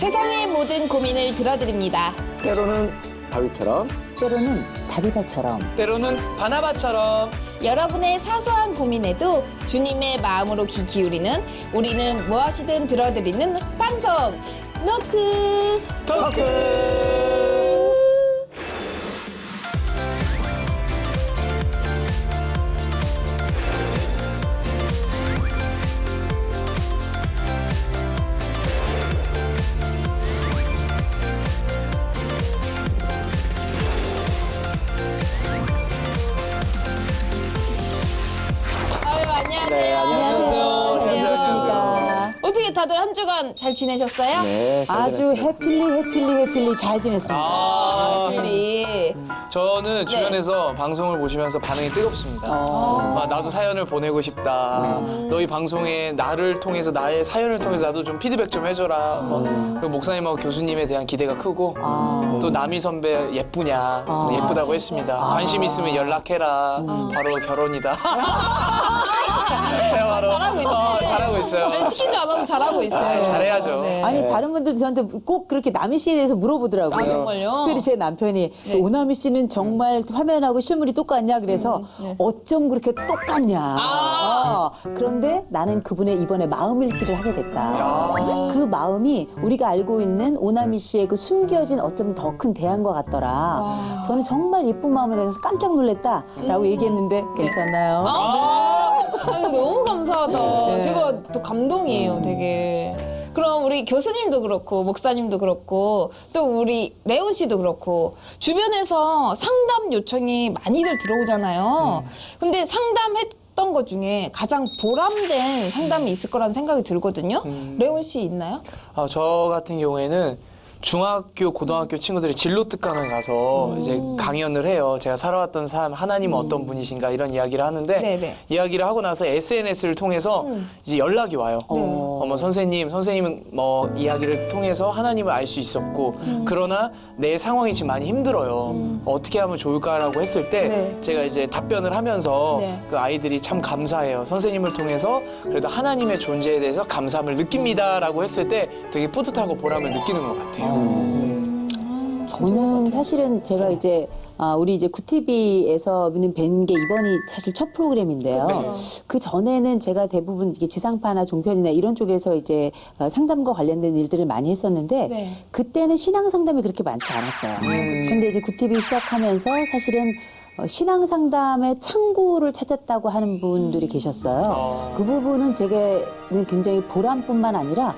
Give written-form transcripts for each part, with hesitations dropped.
세상의 모든 고민을 들어드립니다. 때로는 다윗처럼, 때로는 다비다처럼, 때로는 바나바처럼 여러분의 사소한 고민에도 주님의 마음으로 귀 기울이는 우리는 무엇이든 들어드리는 방송 노크 토크. 아유, 안녕하세요. 네, 안녕하세요. 잘 지냈습니까? 어떻게 다들 한 주간 잘 지내셨어요? 네, 잘 아주 지냈습니다. 해필리 잘 지냈습니다. 우리 저는 주변에서 방송을 보시면서 반응이 뜨겁습니다. 나도 사연을 보내고 싶다. 너희 방송에 나를 통해서 나의 사연을 통해서 나도 좀 피드백 좀 해줘라. 그리고 목사님하고 교수님에 대한 기대가 크고 또 남희 선배 예쁘냐 그래서 예쁘다고 했습니다. 관심 있으면 연락해라. 바로 결혼이다. 제가 바로 잘하고 있네. 잘하고 있어요. 시키지 않아도 잘하고 있어요. 잘해야죠. 네. 아니 다른 분들도 저한테 꼭 그렇게 남희 씨에 대해서 물어보더라고요. 아, 정말요? 특별히 제 남편이 네. 오남희 씨는 정말 화면하고 실물이 똑같냐 그래서 네. 어쩜 그렇게 똑같냐. 그런데 나는 그분의 이번에 마음 읽기를 하게 됐다. 그 마음이 우리가 알고 있는 오남희 씨의 그 숨겨진 어쩜 더 큰 대안과 같더라. 저는 정말 예쁜 마음을 가져서 깜짝 놀랐다라고 얘기했는데 괜찮나요? 아유, 너무 감사하다. 네. 제가 또 감동이에요, 되게. 그럼 우리 교수님도 그렇고 목사님도 그렇고 또 우리 레온 씨도 그렇고 주변에서 상담 요청이 많이들 들어오잖아요. 근데 상담했던 것 중에 가장 보람된 상담이 있을 거라는 생각이 들거든요. 레온 씨 있나요? 저 같은 경우에는 중학교, 고등학교 친구들이 진로 특강을 가서 이제 강연을 해요. 제가 살아왔던 삶, 하나님은 어떤 분이신가 이런 이야기를 하는데 네네. 이야기를 하고 나서 SNS를 통해서 이제 연락이 와요. 뭐 선생님은 뭐 이야기를 통해서 하나님을 알 수 있었고 그러나 내 상황이 지금 많이 힘들어요. 어떻게 하면 좋을까라고 했을 때 네. 제가 이제 답변을 하면서 네. 그 아이들이 참 감사해요. 선생님을 통해서 그래도 하나님의 존재에 대해서 감사함을 느낍니다라고 했을 때 되게 뿌듯하고 보람을 느끼는 것 같아요. 저는 사실은 제가 이제 우리 이제 구티비에서는 뵌 게 이번이 사실 첫 프로그램인데요. 그 전에는 제가 대부분 이게 지상파나 종편이나 이런 쪽에서 이제 상담과 관련된 일들을 많이 했었는데 네. 그때는 신앙 상담이 그렇게 많지 않았어요. 근데 이제 구티비 시작하면서 사실은 신앙 상담의 창구를 찾았다고 하는 분들이 계셨어요. 그 부분은 제게는 굉장히 보람뿐만 아니라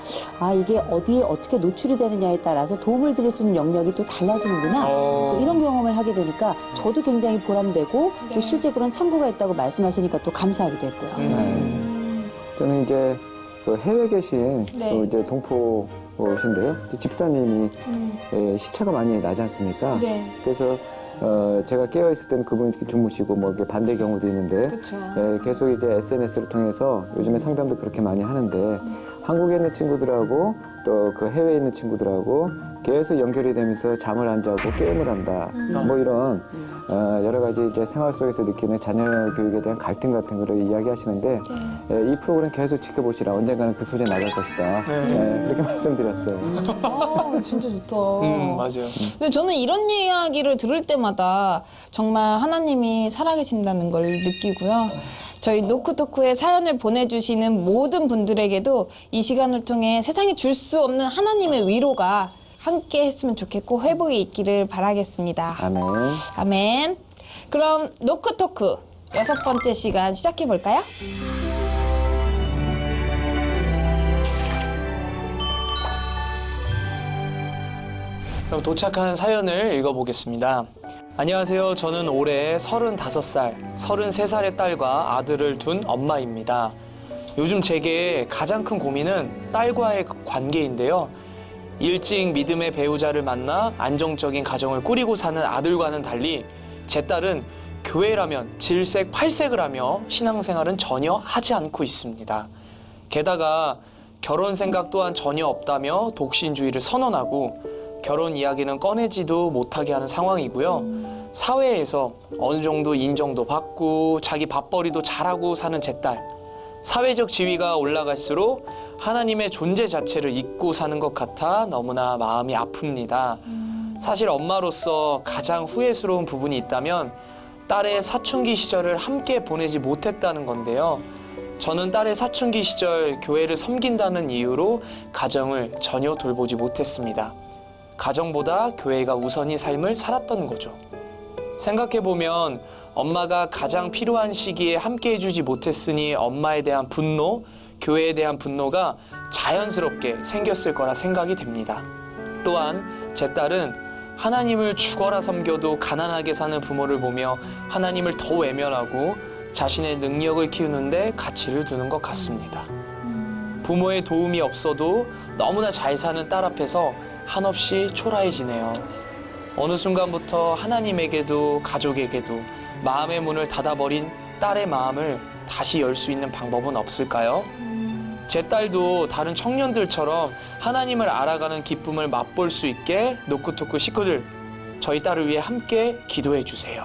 이게 어디에 어떻게 노출이 되느냐에 따라서 도움을 드릴 수 있는 영역이 또 달라지는구나. 또 이런 경험을 하게 되니까 저도 굉장히 보람되고 또 실제 그런 창구가 있다고 말씀하시니까 또 감사하기도 했고요. 저는 이제 그 해외 계신 네. 그 이제 동포신데요. 집사님이 시차가 많이 나지 않습니까? 네. 그래서 제가 깨어 있을 때는 그분이 주무시고 뭐 이렇게 반대 경우도 있는데 그렇죠. 계속 이제 SNS를 통해서 요즘에 상담도 그렇게 많이 하는데 한국에 있는 친구들하고 또 그 해외에 있는 친구들하고 계속 연결이 되면서 잠을 안 자고 게임을 한다. 뭐 이런 여러 가지 이제 생활 속에서 느끼는 자녀 교육에 대한 갈등 같은 거를 이야기하시는데 이 프로그램 계속 지켜보시라. 언젠가는 그 소재 나갈 것이다. 그렇게 말씀드렸어요. 진짜 좋다. 맞아요. 근데 저는 이런 이야기를 들을 때마다 정말 하나님이 살아계신다는 걸 느끼고요. 저희 노크토크에 사연을 보내주시는 모든 분들에게도 이 시간을 통해 세상에 줄 수 없는 하나님의 위로가 함께 했으면 좋겠고 회복이 있기를 바라겠습니다. 아멘. 아멘. 그럼 노크토크 6번째 시간 시작해 볼까요? 그럼 도착한 사연을 읽어보겠습니다. 안녕하세요. 저는 올해 35살, 33살의 딸과 아들을 둔 엄마입니다. 요즘 제게 가장 큰 고민은 딸과의 관계인데요. 일찍 믿음의 배우자를 만나 안정적인 가정을 꾸리고 사는 아들과는 달리 제 딸은 교회라면 질색팔색을 하며 신앙생활은 전혀 하지 않고 있습니다. 게다가 결혼 생각 또한 전혀 없다며 독신주의를 선언하고 결혼 이야기는 꺼내지도 못하게 하는 상황이고요. 사회에서 어느 정도 인정도 받고 자기 밥벌이도 잘하고 사는 제 딸. 사회적 지위가 올라갈수록 하나님의 존재 자체를 잊고 사는 것 같아 너무나 마음이 아픕니다. 사실 엄마로서 가장 후회스러운 부분이 있다면 딸의 사춘기 시절을 함께 보내지 못했다는 건데요. 저는 딸의 사춘기 시절 교회를 섬긴다는 이유로 가정을 전혀 돌보지 못했습니다. 가정보다 교회가 우선인 삶을 살았던 거죠. 생각해보면 엄마가 가장 필요한 시기에 함께 해주지 못했으니 엄마에 대한 분노, 교회에 대한 분노가 자연스럽게 생겼을 거라 생각이 됩니다. 또한 제 딸은 하나님을 죽어라 섬겨도 가난하게 사는 부모를 보며 하나님을 더 외면하고 자신의 능력을 키우는데 가치를 두는 것 같습니다. 부모의 도움이 없어도 너무나 잘 사는 딸 앞에서 한없이 초라해지네요. 어느 순간부터 하나님에게도 가족에게도 마음의 문을 닫아버린 딸의 마음을 다시 열 수 있는 방법은 없을까요? 제 딸도 다른 청년들처럼 하나님을 알아가는 기쁨을 맛볼 수 있게 노크토크 식구들, 저희 딸을 위해 함께 기도해 주세요.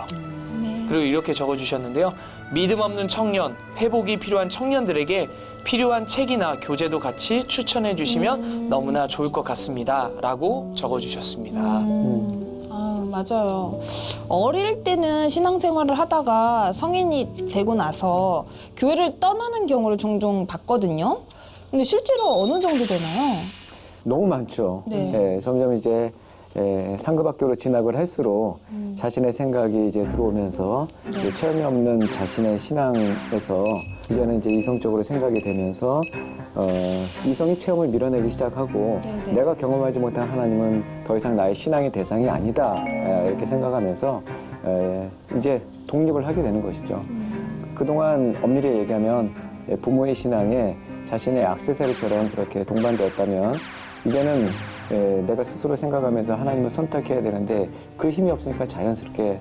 그리고 이렇게 적어주셨는데요. 믿음 없는 청년, 회복이 필요한 청년들에게 필요한 책이나 교재도 같이 추천해 주시면 너무나 좋을 것 같습니다. 라고 적어주셨습니다. 아, 맞아요. 어릴 때는 신앙생활을 하다가 성인이 되고 나서 교회를 떠나는 경우를 종종 봤거든요. 근데 실제로 어느 정도 되나요? 너무 많죠. 네. 점점 이제 상급학교로 진학을 할수록 자신의 생각이 이제 들어오면서 이제 체험이 없는 자신의 신앙에서 이제는 이제 이성적으로 생각이 되면서 이성이 체험을 밀어내기 시작하고 네네. 내가 경험하지 못한 하나님은 더 이상 나의 신앙의 대상이 아니다 이렇게 생각하면서 이제 독립을 하게 되는 것이죠. 그동안 엄밀히 얘기하면 부모의 신앙에 자신의 액세서리처럼 그렇게 동반되었다면 이제는 내가 스스로 생각하면서 하나님을 선택해야 되는데 그 힘이 없으니까 자연스럽게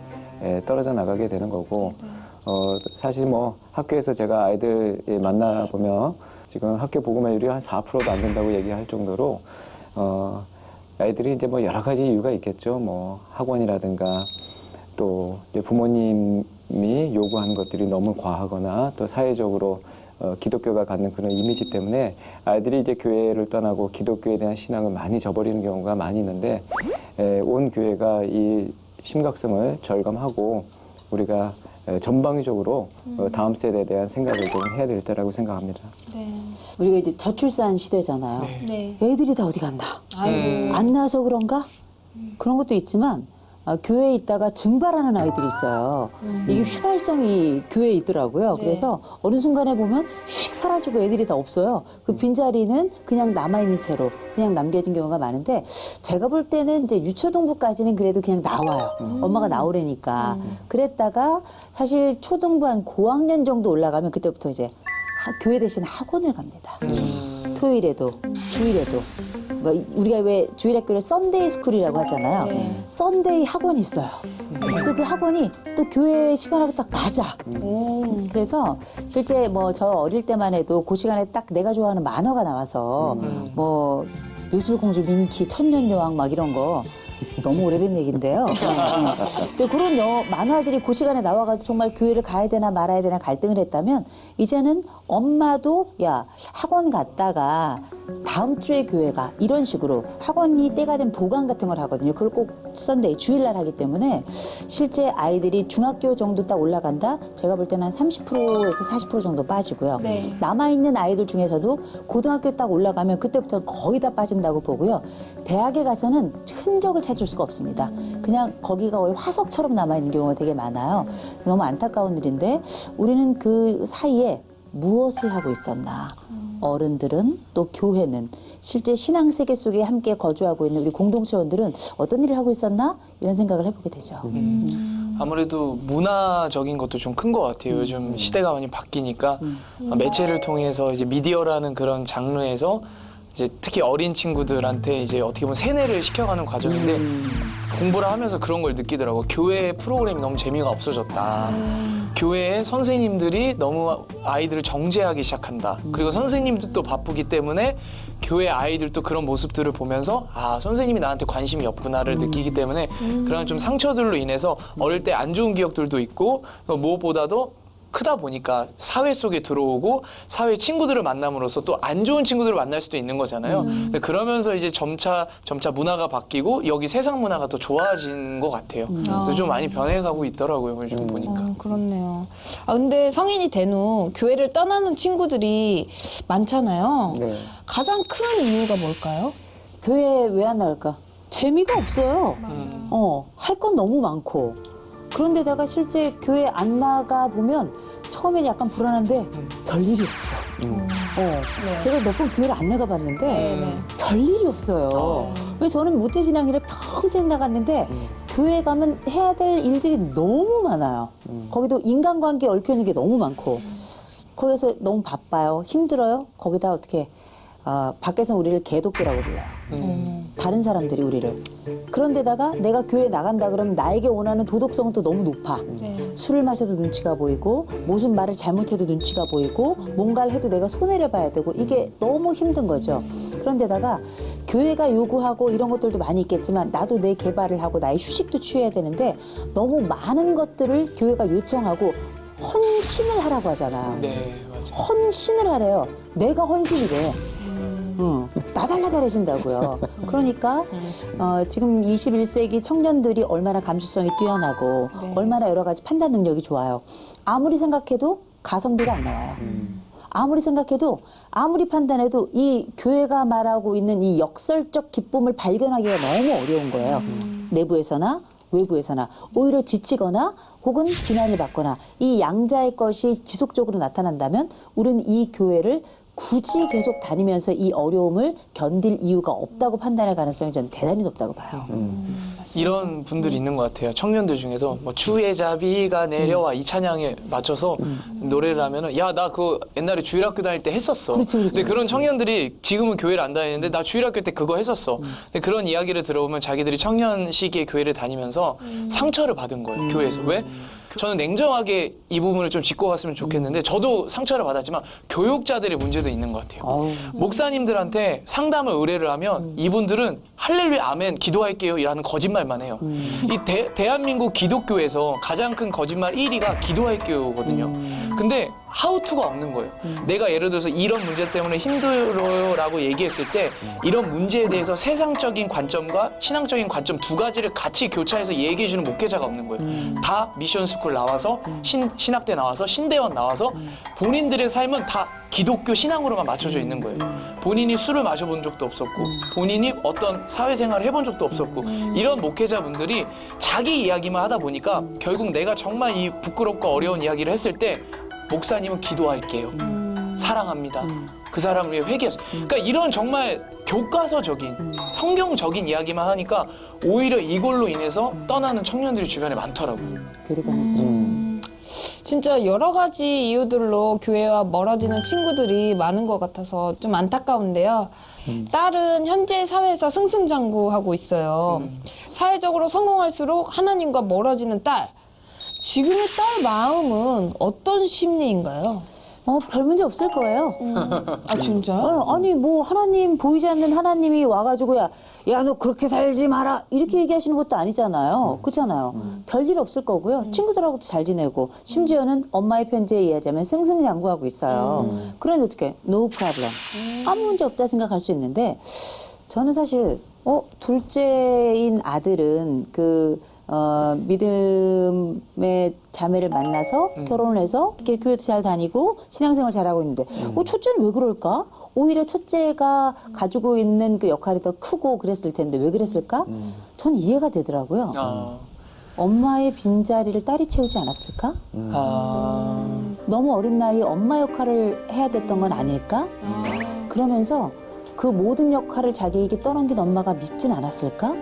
떨어져 나가게 되는 거고 사실 뭐 학교에서 제가 아이들 만나보면 지금 학교 복음화율이 한 4%도 안 된다고 얘기할 정도로 아이들이 이제 뭐 여러 가지 이유가 있겠죠. 뭐 학원이라든가 또 이제 부모님이 요구하는 것들이 너무 과하거나 또 사회적으로 기독교가 갖는 그런 이미지 때문에 아이들이 이제 교회를 떠나고 기독교에 대한 신앙을 많이 저버리는 경우가 많이 있는데 온 교회가 이 심각성을 절감하고 우리가 전방위적으로 다음 세대에 대한 생각을 좀 해야 될 때라고 생각합니다. 네. 우리가 이제 저출산 시대잖아요. 네. 애들이 다 어디 간다. 아이고. 안 낳아서 그런가? 그런 것도 있지만 교회에 있다가 증발하는 아이들이 있어요. 이게 휘발성이 교회에 있더라고요. 네. 그래서 어느 순간에 보면 휙 사라지고 애들이 다 없어요. 그 빈자리는 그냥 남아있는 채로 그냥 남겨진 경우가 많은데 제가 볼 때는 이제 유초등부까지는 그래도 그냥 나와요. 엄마가 나오래니까. 그랬다가 사실 초등부 한 고학년 정도 올라가면 그때부터 이제 교회 대신 학원을 갑니다. 토요일에도 주일에도 그러니까 우리가 왜 주일학교를 썬데이 스쿨이라고 하잖아요. 네. 썬데이 학원이 있어요. 그래서 그 학원이 또 교회 시간하고 딱 맞아. 그래서 실제 뭐 저 어릴 때만 해도 그 시간에 딱 내가 좋아하는 만화가 나와서 뭐 요술공주 민키, 천년여왕 막 이런 거 너무 오래된 얘기인데요. 그런 만화들이 그 시간에 나와가지고 정말 교회를 가야 되나 말아야 되나 갈등을 했다면 이제는 엄마도 야 학원 갔다가 다음 주에 교회 가 이런 식으로 학원이 때가 된 보강 같은 걸 하거든요. 그걸 꼭 썬데이 주일날 하기 때문에 실제 아이들이 중학교 정도 딱 올라간다. 제가 볼 때는 한 30%에서 40% 정도 빠지고요. 네. 남아있는 아이들 중에서도 고등학교 딱 올라가면 그때부터 거의 다 빠진다고 보고요. 대학에 가서는 흔적을 찾을 수가 없습니다. 그냥 거기가 거의 화석처럼 남아있는 경우가 되게 많아요. 너무 안타까운 일인데 우리는 그 사이에 무엇을 하고 있었나. 어른들은 또 교회는 실제 신앙 세계 속에 함께 거주하고 있는 우리 공동체원들은 어떤 일을 하고 있었나 이런 생각을 해보게 되죠. 아무래도 문화적인 것도 좀 큰 것 같아요. 요즘 시대가 많이 바뀌니까 매체를 통해서 이제 미디어라는 그런 장르에서 이제 특히 어린 친구들한테 이제 어떻게 보면 세뇌를 시켜가는 과정인데 공부를 하면서 그런 걸 느끼더라고. 교회 프로그램이 너무 재미가 없어졌다. 교회에 선생님들이 너무 아이들을 정죄하기 시작한다. 그리고 선생님도 또 바쁘기 때문에 교회 아이들도 그런 모습들을 보면서 아 선생님이 나한테 관심이 없구나를 느끼기 때문에 그런 좀 상처들로 인해서 어릴 때 안 좋은 기억들도 있고 무엇보다도 크다 보니까 사회 속에 들어오고 사회 친구들을 만남으로써 또 안 좋은 친구들을 만날 수도 있는 거잖아요. 근데 그러면서 이제 점차 문화가 바뀌고 여기 세상 문화가 더 좋아진 것 같아요. 그래서 좀 많이 변해가고 있더라고요. 요즘 보니까. 그렇네요. 아, 근데 성인이 된 후 교회를 떠나는 친구들이 많잖아요. 네. 가장 큰 이유가 뭘까요? 교회 왜 안 나올까? 재미가 없어요. 할 건 너무 많고. 그런데다가 실제 교회 안 나가 보면 처음엔 약간 불안한데 별일이 없어. 네. 제가 몇 번 교회를 안 나가 봤는데 네. 별일이 없어요. 왜 저는 모태신앙이라 평생 나갔는데 교회 가면 해야 될 일들이 너무 많아요. 거기도 인간관계에 얽혀 있는 게 너무 많고 거기서 너무 바빠요. 힘들어요. 거기다 어떻게 밖에서 우리를 개독교라고 불러요. 다른 사람들이 우리를. 그런데다가 내가 교회 나간다 그러면 나에게 원하는 도덕성은 또 너무 높아. 네. 술을 마셔도 눈치가 보이고 무슨 말을 잘못해도 눈치가 보이고 뭔가를 해도 내가 손해를 봐야 되고 이게 너무 힘든 거죠. 그런데다가 교회가 요구하고 이런 것들도 많이 있겠지만 나도 내 개발을 하고 나의 휴식도 취해야 되는데 너무 많은 것들을 교회가 요청하고 헌신을 하라고 하잖아요. 네, 맞아요. 헌신을 하래요. 내가 헌신이래. 나달라달해진다고요. 그러니까 지금 21세기 청년들이 얼마나 감수성이 뛰어나고 네. 얼마나 여러 가지 판단 능력이 좋아요. 아무리 생각해도 가성비가 안 나와요. 아무리 생각해도 아무리 판단해도 이 교회가 말하고 있는 이 역설적 기쁨을 발견하기가 너무 어려운 거예요. 내부에서나 외부에서나 오히려 지치거나 혹은 비난을 받거나 이 양자의 것이 지속적으로 나타난다면 우리는 이 교회를 굳이 계속 다니면서 이 어려움을 견딜 이유가 없다고 판단할 가능성이 저는 대단히 높다고 봐요. 이런 분들이 있는 것 같아요. 청년들 중에서 뭐 주의 자비가 내려와 이 찬양에 맞춰서 노래를 하면은 야, 나 그거 옛날에 주일학교 다닐 때 했었어. 그렇지, 그렇지, 근데 그런 그렇지. 청년들이 지금은 교회를 안 다니는데 나 주일학교 때 그거 했었어. 근데 그런 이야기를 들어보면 자기들이 청년 시기에 교회를 다니면서 상처를 받은 거예요. 교회에서. 왜? 저는 냉정하게 이 부분을 좀 짚고 갔으면 좋겠는데 저도 상처를 받았지만 교육자들의 문제도 있는 것 같아요. 어우. 목사님들한테 상담을 의뢰를 하면 이분들은 할렐루야 아멘 기도할게요 이라는 거짓말만 해요. 이 대한민국 기독교에서 가장 큰 거짓말 1위가 기도할게요거든요. 근데 하우투가 없는 거예요. 내가 예를 들어서 이런 문제 때문에 힘들어요라고 얘기했을 때 이런 문제에 대해서 세상적인 관점과 신앙적인 관점 두 가지를 같이 교차해서 얘기해주는 목회자가 없는 거예요. 다 미션 스쿨 나와서 신학대 나와서 신대원 나와서 본인들의 삶은 다 기독교 신앙으로만 맞춰져 있는 거예요. 본인이 술을 마셔본 적도 없었고 본인이 어떤 사회생활을 해본 적도 없었고 이런 목회자분들이 자기 이야기만 하다 보니까 결국 내가 정말 이 부끄럽고 어려운 이야기를 했을 때 목사님은 기도할게요. 사랑합니다. 그 사람을 위해 회개했어요. 그러니까 이런 정말 교과서적인 성경적인 이야기만 하니까 오히려 이걸로 인해서 떠나는 청년들이 주변에 많더라고요. 괴리감 있죠. 진짜 여러 가지 이유들로 교회와 멀어지는 친구들이 많은 것 같아서 좀 안타까운데요. 딸은 현재 사회에서 승승장구하고 있어요. 사회적으로 성공할수록 하나님과 멀어지는 딸. 지금의 딸 마음은 어떤 심리인가요? 별 문제 없을 거예요. 아, 진짜요? 아니 뭐 하나님 보이지 않는 하나님이 와가지고 야 너 그렇게 살지 마라 이렇게 얘기하시는 것도 아니잖아요. 그렇잖아요. 별일 없을 거고요. 친구들하고도 잘 지내고 심지어는 엄마의 편지에 의하자면 승승장구하고 있어요. 그런데 어떻게 no problem 아무 문제 없다 생각할 수 있는데 저는 사실 둘째인 아들은 믿음의 자매를 만나서 결혼을 해서 이렇게 교회도 잘 다니고 신앙생활 잘하고 있는데 첫째는 왜 그럴까? 오히려 첫째가 가지고 있는 그 역할이 더 크고 그랬을 텐데 왜 그랬을까? 전 이해가 되더라고요. 엄마의 빈자리를 딸이 채우지 않았을까? 너무 어린 나이에 엄마 역할을 해야 됐던 건 아닐까? 그러면서 그 모든 역할을 자기에게 떠넘긴 엄마가 밉진 않았을까?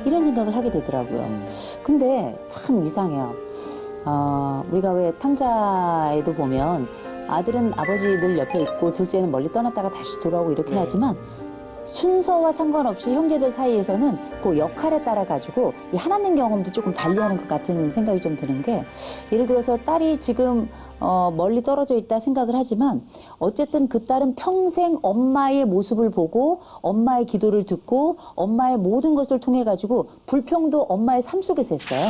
이런 생각을 하게 되더라고요. 근데 참 이상해요. 우리가 왜 탕자에도 보면 아들은 아버지 늘 옆에 있고 둘째는 멀리 떠났다가 다시 돌아오고 이렇긴 하지만 순서와 상관없이 형제들 사이에서는 그 역할에 따라 가지고 이 하나님 경험도 조금 달리하는 것 같은 생각이 좀 드는 게, 예를 들어서 딸이 지금 멀리 떨어져 있다 생각을 하지만 어쨌든 그 딸은 평생 엄마의 모습을 보고 엄마의 기도를 듣고 엄마의 모든 것을 통해 가지고 불평도 엄마의 삶 속에서 했어요.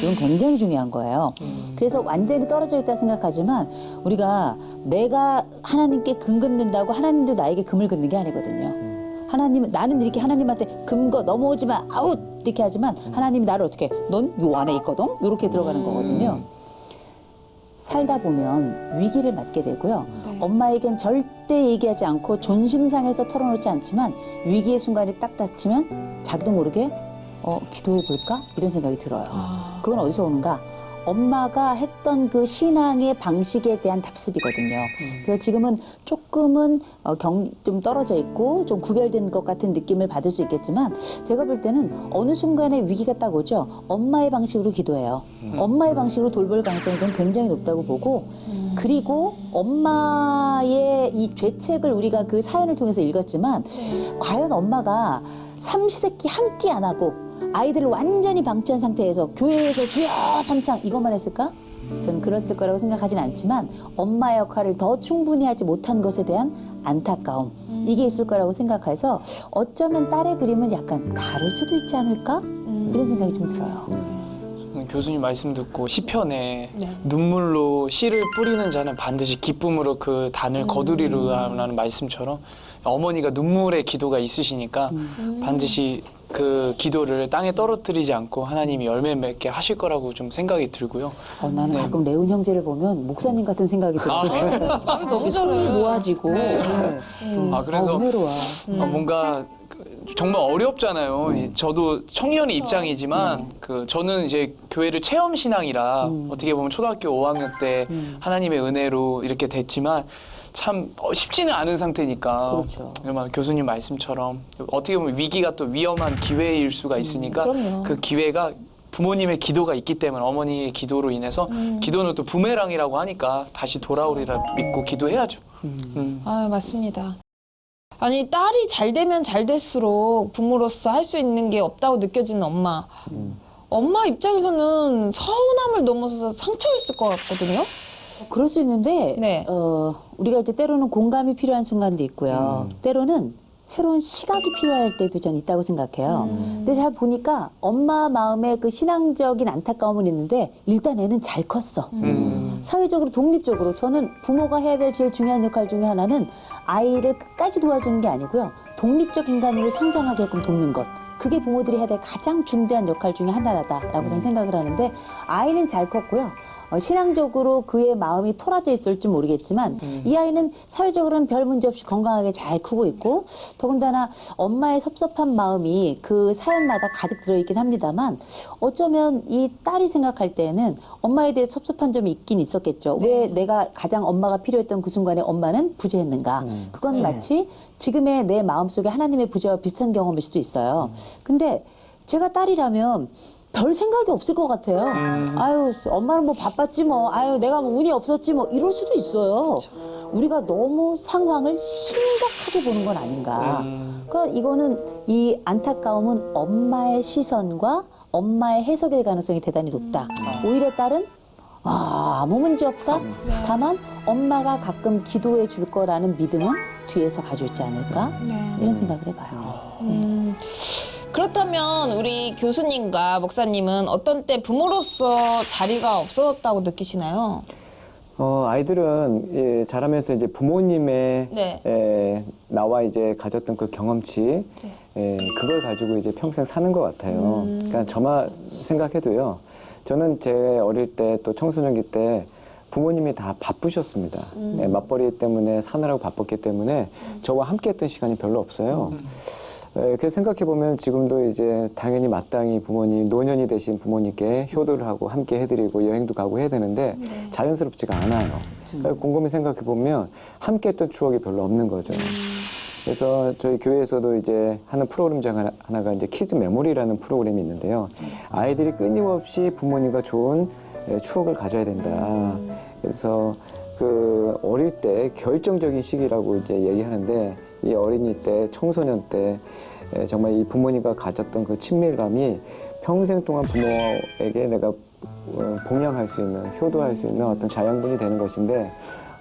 이건 굉장히 중요한 거예요. 그래서 완전히 떨어져 있다 생각하지만 우리가 내가 하나님께 금 긋는다고 하나님도 나에게 금을 긋는 게 아니거든요. 하나님은, 나는 이렇게 하나님한테 금거 넘어오지 마 아웃 이렇게 하지만 하나님이 나를 어떻게, 넌 요 안에 있거든 이렇게 들어가는 거거든요. 살다 보면 위기를 맞게 되고요. 엄마에겐 절대 얘기하지 않고 존심상에서 털어놓지 않지만 위기의 순간이 딱 닥치면 자기도 모르게 기도해 볼까 이런 생각이 들어요. 그건 어디서 오는가? 엄마가 했던 그 신앙의 방식에 대한 답습이거든요. 그래서 지금은 조금은 좀 떨어져 있고 좀 구별된 것 같은 느낌을 받을 수 있겠지만 제가 볼 때는 어느 순간에 위기가 딱 오죠. 엄마의 방식으로 기도해요. 엄마의 방식으로 돌볼 가능성이 좀 굉장히 높다고 보고, 그리고 엄마의 이 죄책을 우리가 그 사연을 통해서 읽었지만 과연 엄마가 삼시세끼 한 끼 안 하고 아이들을 완전히 방치한 상태에서 교회에서 주여 삼창 이것만 했을까? 저는 그랬을 거라고 생각하진 않지만 엄마의 역할을 더 충분히 하지 못한 것에 대한 안타까움, 이게 있을 거라고 생각해서 어쩌면 딸의 그림은 약간 다를 수도 있지 않을까? 이런 생각이 좀 들어요. 교수님 말씀 듣고 시편에 눈물로 씨를 뿌리는 자는 반드시 기쁨으로 그 단을 거두리라는 말씀처럼 어머니가 눈물의 기도가 있으시니까 반드시 그 기도를 땅에 떨어뜨리지 않고 하나님이 열매 맺게 하실 거라고 좀 생각이 들고요. 나는 가끔 레온 형제를 보면 목사님 같은 생각이 들어요. 너무 손이 잘해요. 모아지고. 그래서 은혜로워. 뭔가 정말 어렵잖아요. 저도 청년의 입장이지만 저는 이제 교회를 체험 신앙이라 어떻게 보면 초등학교 5학년 때 하나님의 은혜로 이렇게 됐지만 참 쉽지는 않은 상태니까. 그렇죠. 정말 교수님 말씀처럼 어떻게 보면 위기가 또 위험한 기회일 수가 있으니까 그럼요. 그 기회가 부모님의 기도가 있기 때문에, 어머니의 기도로 인해서 기도는 또 부메랑이라고 하니까 다시 돌아오리라 믿고 기도해야죠. 아, 맞습니다. 아니, 딸이 잘 되면 잘 될수록 부모로서 할 수 있는 게 없다고 느껴지는 엄마. 엄마 입장에서는 서운함을 넘어서서 상처였을 것 같거든요. 그럴 수 있는데 네. 우리가 이제 때로는 공감이 필요한 순간도 있고요. 때로는 새로운 시각이 필요할 때도 전 있다고 생각해요. 근데 잘 보니까 엄마 마음에 그 신앙적인 안타까움은 있는데 일단 애는 잘 컸어. 사회적으로 독립적으로 저는 부모가 해야 될 제일 중요한 역할 중에 하나는 아이를 끝까지 도와주는 게 아니고요. 독립적 인간으로 성장하게끔 돕는 것. 그게 부모들이 해야 될 가장 중대한 역할 중에 하나다라고 저는 생각을 하는데, 아이는 잘 컸고요. 신앙적으로 그의 마음이 토라져 있을지 모르겠지만 이 아이는 사회적으로는 별 문제 없이 건강하게 잘 크고 있고, 더군다나 엄마의 섭섭한 마음이 그 사연마다 가득 들어있긴 합니다만 어쩌면 이 딸이 생각할 때에는 엄마에 대해 섭섭한 점이 있긴 있었겠죠. 왜 내가 가장 엄마가 필요했던 그 순간에 엄마는 부재했는가. 그건 마치 지금의 내 마음속에 하나님의 부재와 비슷한 경험일 수도 있어요. 근데 제가 딸이라면 별 생각이 없을 것 같아요. 아유, 엄마는 뭐 바빴지 뭐. 아유, 내가 뭐 운이 없었지 뭐. 이럴 수도 있어요. 우리가 너무 상황을 심각하게 보는 건 아닌가. 그러니까 이거는, 이 안타까움은 엄마의 시선과 엄마의 해석일 가능성이 대단히 높다. 오히려 딸은 아무 문제 없다. 다만 엄마가 가끔 기도해 줄 거라는 믿음은 뒤에서 가지고 있지 않을까. 이런 생각을 해봐요. 그렇다면 우리 교수님과 목사님은 어떤 때 부모로서 자리가 없어졌다고 느끼시나요? 아이들은 자라면서 이제 부모님의 네. 나와 이제 가졌던 그 경험치, 그걸 가지고 이제 평생 사는 것 같아요. 그러니까 저만 생각해도요. 저는 제 어릴 때 또 청소년기 때 부모님이 다 바쁘셨습니다. 맞벌이 때문에 사느라고 바빴기 때문에 저와 함께했던 시간이 별로 없어요. 그래서 생각해보면 지금도 이제 당연히 마땅히 부모님, 노년이 되신 부모님께 효도를 하고 함께 해드리고 여행도 가고 해야 되는데 자연스럽지가 않아요. 그러니까 곰곰이 생각해보면 함께했던 추억이 별로 없는 거죠. 그래서 저희 교회에서도 이제 하는 프로그램 중 하나가 이제 키즈 메모리라는 프로그램이 있는데요. 아이들이 끊임없이 부모님과 좋은 추억을 가져야 된다. 그래서 그 어릴 때 결정적인 시기라고 이제 얘기하는데 이 어린이 때, 청소년 때 정말 이 부모님과 가졌던 그 친밀감이 평생 동안 부모에게 내가 봉양할 수 있는, 효도할 수 있는 어떤 자양분이 되는 것인데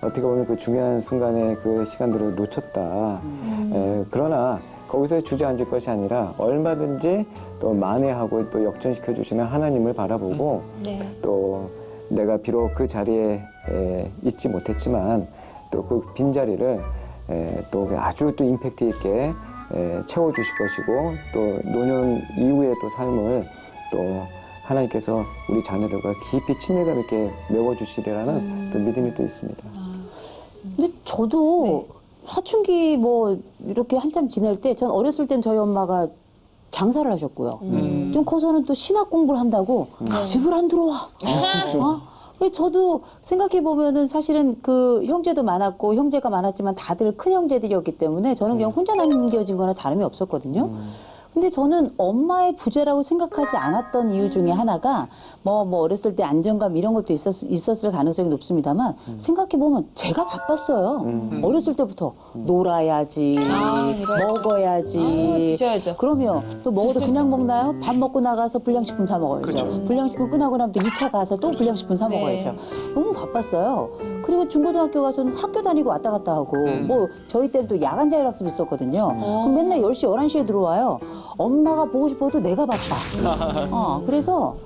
어떻게 보면 그 중요한 순간에 그 시간들을 놓쳤다. 그러나 거기서 주저앉을 것이 아니라 얼마든지 또 만회하고 또 역전시켜 주시는 하나님을 바라보고 네. 또 내가 비록 그 자리에 있지 못했지만 또 그 빈자리를 또 아주 또 임팩트 있게 채워주실 것이고 또 노년 이후의 또 삶을 또 하나님께서 우리 자녀들과 깊이 친밀감 있게 메워주시리라는 또 믿음이 또 있습니다. 근데 저도 사춘기 뭐 이렇게 한참 지낼 때 전 어렸을 땐 저희 엄마가 장사를 하셨고요. 좀 커서는 또 신학 공부를 한다고 집을 안 들어와. 왜 저도 생각해 보면은 사실은 그 형제도 많았고 형제가 많았지만 다들 큰 형제들이었기 때문에 저는 그냥 혼자 남겨진 거나 다름이 없었거든요. 근데 저는 엄마의 부재라고 생각하지 않았던 이유 중에 하나가 뭐 어렸을 때 안정감 이런 것도 있었을 가능성이 높습니다만 생각해보면 제가 바빴어요. 어렸을 때부터 놀아야지, 먹어야지. 드셔야죠. 그러면 또 먹어도 그냥 먹나요? 밥 먹고 나가서 불량식품 사 먹어야죠. 그렇죠. 불량식품 끝나고 나면 또 2차 가서 또 불량식품 사 먹어야죠. 너무 바빴어요. 그리고 중고등학교 가서는 학교 다니고 왔다 갔다 하고 뭐 저희 때는 또 야간 자율학습 있었거든요. 그럼 맨날 10시, 11시에 들어와요. 엄마가 보고 싶어도 내가 바빠. 그래서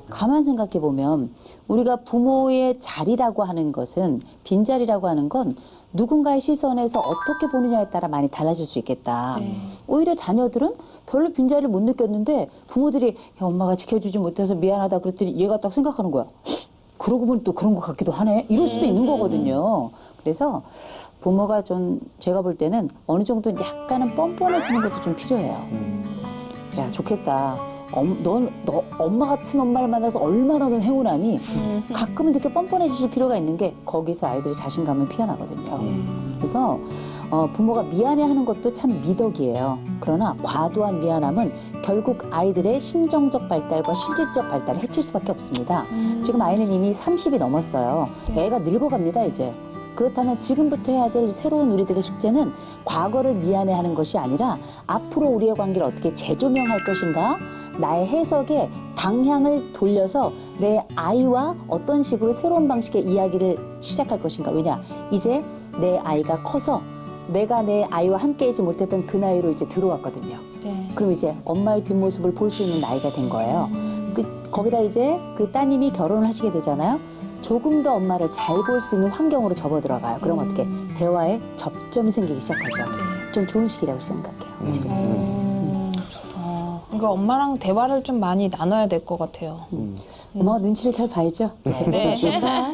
가만 생각해 보면 우리가 부모의 자리라고 하는 것은 빈자리라고 하는 건 누군가의 시선에서 어떻게 보느냐에 따라 많이 달라질 수 있겠다. 오히려 자녀들은 별로 빈자리를 못 느꼈는데 부모들이 야, 엄마가 지켜주지 못해서 미안하다 그랬더니 얘가 딱 생각하는 거야. 그러고 보니 또 그런 것 같기도 하네. 이럴 수도 있는 거거든요. 그래서 부모가 좀 제가 볼 때는 어느 정도 약간은 뻔뻔해지는 것도 좀 필요해요. 야 좋겠다. 너 엄마 같은 엄마를 만나서 얼마나 넌 행운하니 가끔은 이렇게 뻔뻔해지실 필요가 있는 게 거기서 아이들의 자신감은 피어나거든요. 그래서 부모가 미안해하는 것도 참 미덕이에요. 그러나 과도한 미안함은 결국 아이들의 심정적 발달과 실질적 발달을 해칠 수밖에 없습니다. 지금 아이는 이미 30이 넘었어요. 애가 늙어갑니다 이제. 그렇다면 지금부터 해야 될 새로운 우리들의 숙제는 과거를 미안해하는 것이 아니라 앞으로 우리의 관계를 어떻게 재조명할 것인가, 나의 해석에 방향을 돌려서 내 아이와 어떤 식으로 새로운 방식의 이야기를 시작할 것인가. 왜냐, 이제 내 아이가 커서 내가 내 아이와 함께하지 못했던 그 나이로 이제 들어왔거든요. 네. 그럼 이제 엄마의 뒷모습을 볼 수 있는 나이가 된 거예요. 거기다 이제 그 따님이 결혼을 하시게 되잖아요. 조금 더 엄마를 잘 볼 수 있는 환경으로 접어들어가요. 그럼 어떻게 대화에 접점이 생기기 시작하죠. 좀 좋은 시기라고 생각해요. 지금. 좋다. 그러니까 엄마랑 대화를 좀 많이 나눠야 될 것 같아요. 엄마가 눈치를 잘 봐야죠. 네.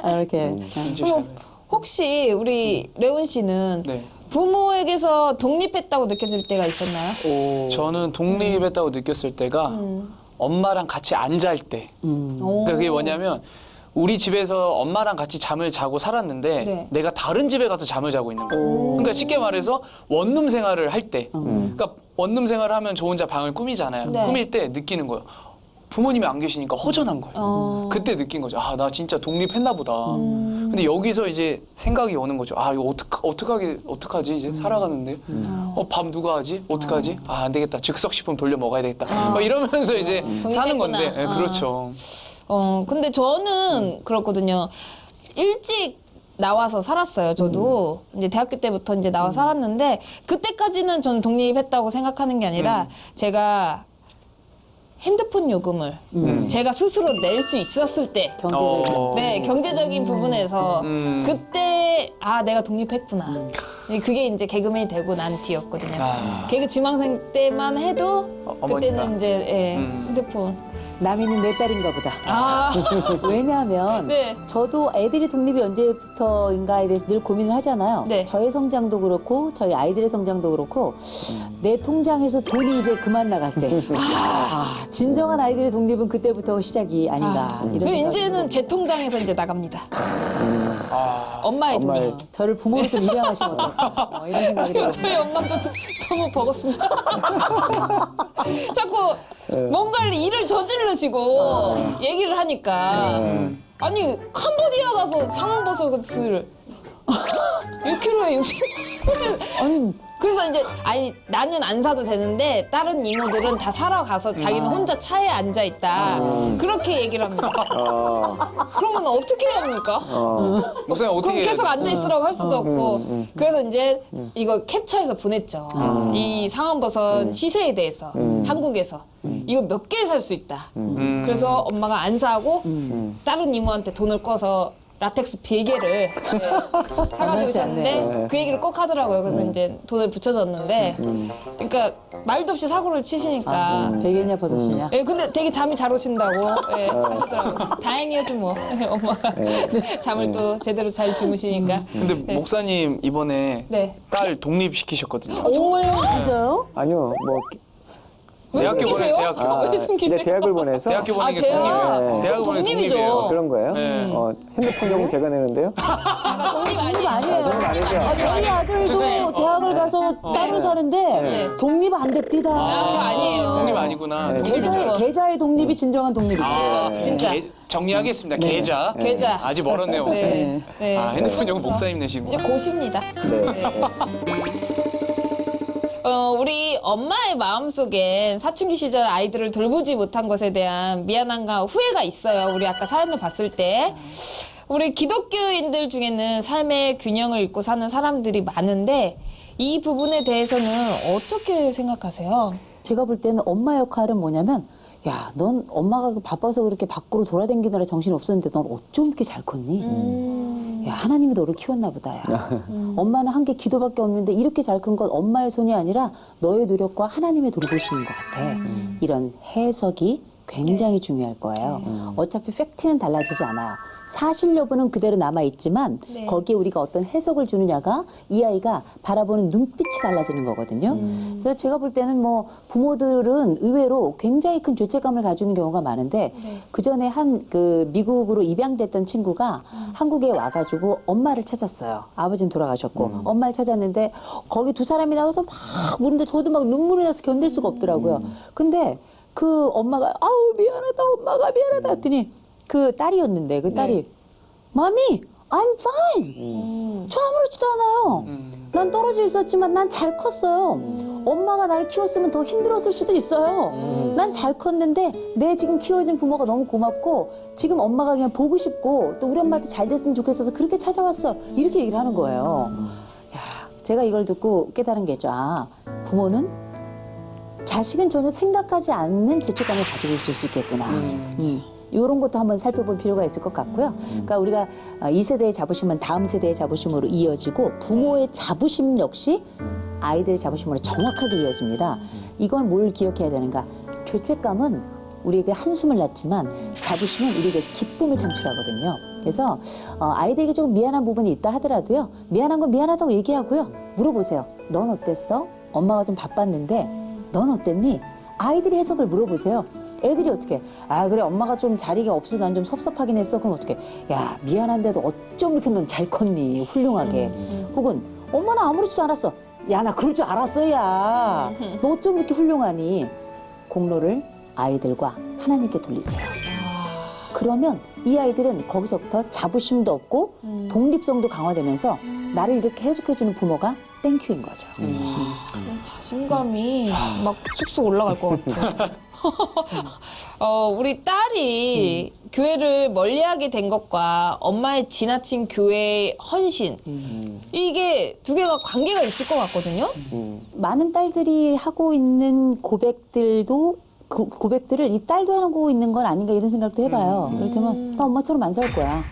이렇게. 그럼 혹시 우리 레온 씨는 네. 부모에게서 독립했다고 느껴질 때가 있었나요? 저는 독립했다고 느꼈을 때가 엄마랑 같이 안 잘 때. 그러니까 그게 뭐냐면 우리 집에서 엄마랑 같이 잠을 자고 살았는데 네. 내가 다른 집에 가서 잠을 자고 있는 거예요. 그러니까 쉽게 말해서 원룸 생활을 할 때, 그러니까 원룸 생활을 하면 저 혼자 방을 꾸미잖아요. 네. 꾸밀 때 느끼는 거예요. 부모님이 안 계시니까 허전한 거예요. 그때 느낀 거죠. 아, 나 진짜 독립했나 보다. 근데 여기서 이제 생각이 오는 거죠. 아, 이거 어떡하지? 이제 살아가는데. 밥 누가 하지? 어떡하지? 아, 안 되겠다. 즉석식품 돌려 먹어야 되겠다. 막 이러면서 이제 사는 건데. 네, 그렇죠. 근데 저는 그렇거든요. 일찍 나와서 살았어요. 저도 이제 대학교 때부터 이제 나와 살았는데 그때까지는 저는 독립했다고 생각하는 게 아니라 제가 핸드폰 요금을 제가 스스로 낼 수 있었을 때, 경제적인. 네, 경제적인 부분에서 그때 내가 독립했구나. 그게 이제 개그맨이 되고 난 뒤였거든요. 개그 지망생 때만 해도 그때는 이제 핸드폰. 남이는 내 딸인가 보다. 아, 왜냐하면 네. 저도 애들이 독립이 언제부터인가에 대해서 늘 고민을 하잖아요. 네. 저의 성장도 그렇고 저희 아이들의 성장도 그렇고 내 통장에서 돈이 이제 그만 나갈 때 진정한 아이들의 독립은 그때부터 시작이 아닌가 이런 그리고 생각이 이제는 들어요. 제 통장에서 이제 나갑니다. 엄마의 돈이. 저를 부모로 좀 입양하신 어떨까 이런 생각이 들어요. 저희 엄마도 너무 버겁습니다. 자꾸 뭔가를 일을 저지르시고 얘기를 하니까 아니 캄보디아 가서 상황버섯을 6kg에 60. 아니, 그래서 이제 아니 나는 안 사도 되는데 다른 이모들은 다 사러 가서 자기는 혼자 차에 앉아 있다. 그렇게 얘기를 합니다. 그러면 어떻게 해야 합니까? 목사님 어떻게 그럼 계속 앉아 있으라고 할 수도 없고. 그래서 이제 이거 캡처해서 보냈죠. 이 상황버섯 시세에 대해서 한국에서 이거 몇 개를 살 수 있다. 그래서 엄마가 안 사고 다른 이모한테 돈을 꿔서 라텍스 베개를 사가지고 있었는데 그 얘기를 꼭 하더라고요. 그래서 이제 돈을 붙여줬는데 그러니까 말도 없이 사고를 치시니까 되겠냐 버섯이냐. 예, 근데 되게 잠이 잘 오신다고 예, 하시더라고요. 다행이었죠 뭐 엄마가 잠을 또 제대로 잘 주무시니까. 근데 목사님 이번에 네. 딸 독립시키셨거든요. 오, 진짜요? 아니요, 뭐 왜 대학교 숨기세요? 보내- 왜 숨기세요? 네, 대학을 보내서 대학교 보내는 게 대학. 독립이에요. 대학을 보내는 게 독립이죠. 독립이에요. 그런 거예요? 네. 핸드폰 요금 제가 내는데요? 아까 독립 아니에요. 아니에요. 독립 아니죠? 저희 아들도 주세요. 대학을 가서 따로 사는데 독립 안 됩디다. 아, 그거 아니에요. 독립 아니구나. 네. 계좌의 독립이 진정한 독립이죠. 아, 진짜. 정리하겠습니다. 계좌. 계좌. 아직 멀었네요. 목사님. 네. 네. 아, 핸드폰 요금 목사님 내시고. 이제 고십니다. 네. 우리 엄마의 마음속엔 사춘기 시절 아이들을 돌보지 못한 것에 대한 미안함과 후회가 있어요. 우리 아까 사연을 봤을 때. 우리 기독교인들 중에는 삶의 균형을 잃고 사는 사람들이 많은데 이 부분에 대해서는 어떻게 생각하세요? 제가 볼 때는 엄마 역할은 뭐냐면 야, 넌 엄마가 바빠서 그렇게 밖으로 돌아다니느라 정신이 없었는데 넌 어쩜 이렇게 잘 컸니? 야, 하나님이 너를 키웠나 보다. 야. 엄마는 한 게 기도밖에 없는데 이렇게 잘 큰 건 엄마의 손이 아니라 너의 노력과 하나님의 돌보심인 것 같아. 이런 해석이 굉장히 중요할 거예요. 어차피 팩트는 달라지지 않아요. 사실 여부는 그대로 남아있지만 네. 거기에 우리가 어떤 해석을 주느냐가 이 아이가 바라보는 눈빛이 달라지는 거거든요. 그래서 제가 볼 때는 뭐 부모들은 의외로 굉장히 큰 죄책감을 가지는 경우가 많은데 그 전에 그 미국으로 입양됐던 친구가 한국에 와가지고 엄마를 찾았어요. 아버지는 돌아가셨고 엄마를 찾았는데 거기 두 사람이 나와서 막 우는데 저도 막 눈물이 나서 견딜 수가 없더라고요. 근데 그 엄마가 아우 미안하다 엄마가 미안하다 했더니 그 딸이었는데 그 딸이 마미 I'm fine. 저 아무렇지도 않아요. 난 떨어져 있었지만 난 잘 컸어요. 엄마가 나를 키웠으면 더 힘들었을 수도 있어요. 난 잘 컸는데 내 지금 키워진 부모가 너무 고맙고 지금 엄마가 그냥 보고 싶고 또 우리 엄마도 잘 됐으면 좋겠어서 그렇게 찾아왔어. 이렇게 얘기를 하는 거예요. 야, 제가 이걸 듣고 깨달은 게 있죠. 아, 부모는 자식은 전혀 생각하지 않는 죄책감을 가지고 있을 수 있겠구나. 이런 것도 한번 살펴볼 필요가 있을 것 같고요. 그러니까 우리가 이 세대의 자부심은 다음 세대의 자부심으로 이어지고 부모의 자부심 역시 아이들의 자부심으로 정확하게 이어집니다. 이건 뭘 기억해야 되는가? 죄책감은 우리에게 한숨을 낳지만 자부심은 우리에게 기쁨을 창출하거든요. 그래서 아이들에게 조금 미안한 부분이 있다 하더라도요. 미안한 건 미안하다고 얘기하고요. 물어보세요. 넌 어땠어? 엄마가 좀 바빴는데 넌 어땠니? 아이들이 해석을 물어보세요. 애들이 어떻게? 아 그래 엄마가 좀 자리가 없어서 난 좀 섭섭하긴 했어. 그럼 어떻게? 야 미안한데도 어쩜 이렇게 넌 잘 컸니? 훌륭하게. 혹은 엄마는 아무렇지도 않았어. 야 나 그럴 줄 알았어 야. 너 어쩜 이렇게 훌륭하니? 공로를 아이들과 하나님께 돌리세요. 그러면 이 아이들은 거기서부터 자부심도 없고 독립성도 강화되면서 나를 이렇게 해석해주는 부모가 땡큐인 거죠. 자신감이 막 쑥쑥 올라갈 것 같아요. 우리 딸이 교회를 멀리하게 된 것과 엄마의 지나친 교회의 헌신 이게 두 개가 관계가 있을 것 같거든요. 많은 딸들이 하고 있는 고백들도 고백들을 이 딸도 하고 있는 건 아닌가 이런 생각도 해봐요. 이를테면 나 엄마처럼 안 살 거야.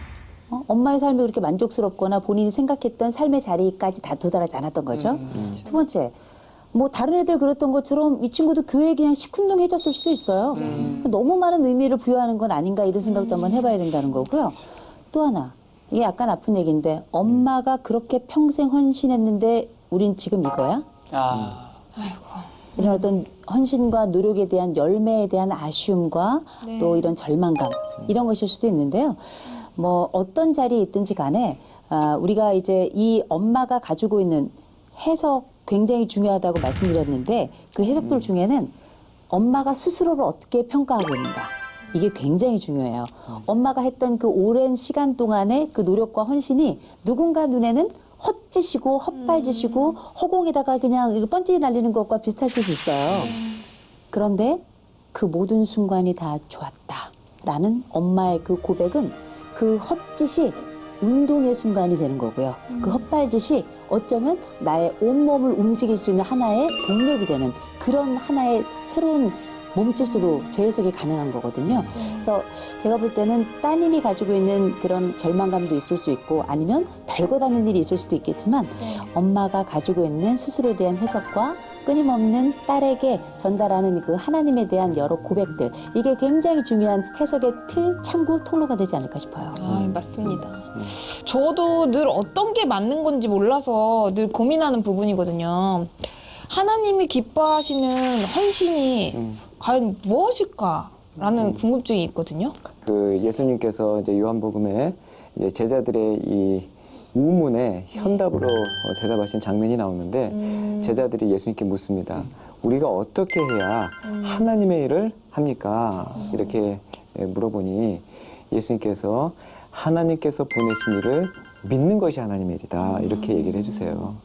엄마의 삶이 그렇게 만족스럽거나 본인이 생각했던 삶의 자리까지 다 도달하지 않았던 거죠. 두 번째, 뭐 다른 애들 그랬던 것처럼 이 친구도 교회에 그냥 시큰둥해졌을 수도 있어요. 너무 많은 의미를 부여하는 건 아닌가 이런 생각도 한번 해봐야 된다는 거고요. 또 하나, 이게 약간 아픈 얘기인데 엄마가 그렇게 평생 헌신했는데 우린 지금 이거야? 이런 어떤 헌신과 노력에 대한 열매에 대한 아쉬움과 또 이런 절망감 이런 것일 수도 있는데요. 뭐 어떤 자리에 있든지 간에 우리가 이제 이 엄마가 가지고 있는 해석 굉장히 중요하다고 말씀드렸는데 그 해석들 중에는 엄마가 스스로를 어떻게 평가하고 있는가 이게 굉장히 중요해요. 엄마가 했던 그 오랜 시간 동안의 그 노력과 헌신이 누군가 눈에는 헛짓이고 헛발짓이고 허공에다가 그냥 이거 번지 날리는 것과 비슷할 수 있어요. 그런데 그 모든 순간이 다 좋았다라는 엄마의 그 고백은 그 헛짓이 운동의 순간이 되는 거고요. 그 헛발짓이 어쩌면 나의 온몸을 움직일 수 있는 하나의 동력이 되는 그런 하나의 새로운 몸짓으로 재해석이 가능한 거거든요. 그래서 제가 볼 때는 따님이 가지고 있는 그런 절망감도 있을 수 있고 아니면 별거 다른 일이 있을 수도 있겠지만 엄마가 가지고 있는 스스로에 대한 해석과 끊임없는 딸에게 전달하는 그 하나님에 대한 여러 고백들 이게 굉장히 중요한 해석의 틀, 창구, 통로가 되지 않을까 싶어요. 아, 맞습니다. 저도 늘 어떤 게 맞는 건지 몰라서 늘 고민하는 부분이거든요. 하나님이 기뻐하시는 헌신이 과연 무엇일까라는 궁금증이 있거든요. 그 예수님께서 이제 요한복음에 이제 제자들의 이 우문에 현답으로 대답하신 장면이 나오는데 제자들이 예수님께 묻습니다. 우리가 어떻게 해야 하나님의 일을 합니까? 이렇게 물어보니 예수님께서 하나님께서 보내신 일을 믿는 것이 하나님의 일이다. 이렇게 얘기를 해주세요.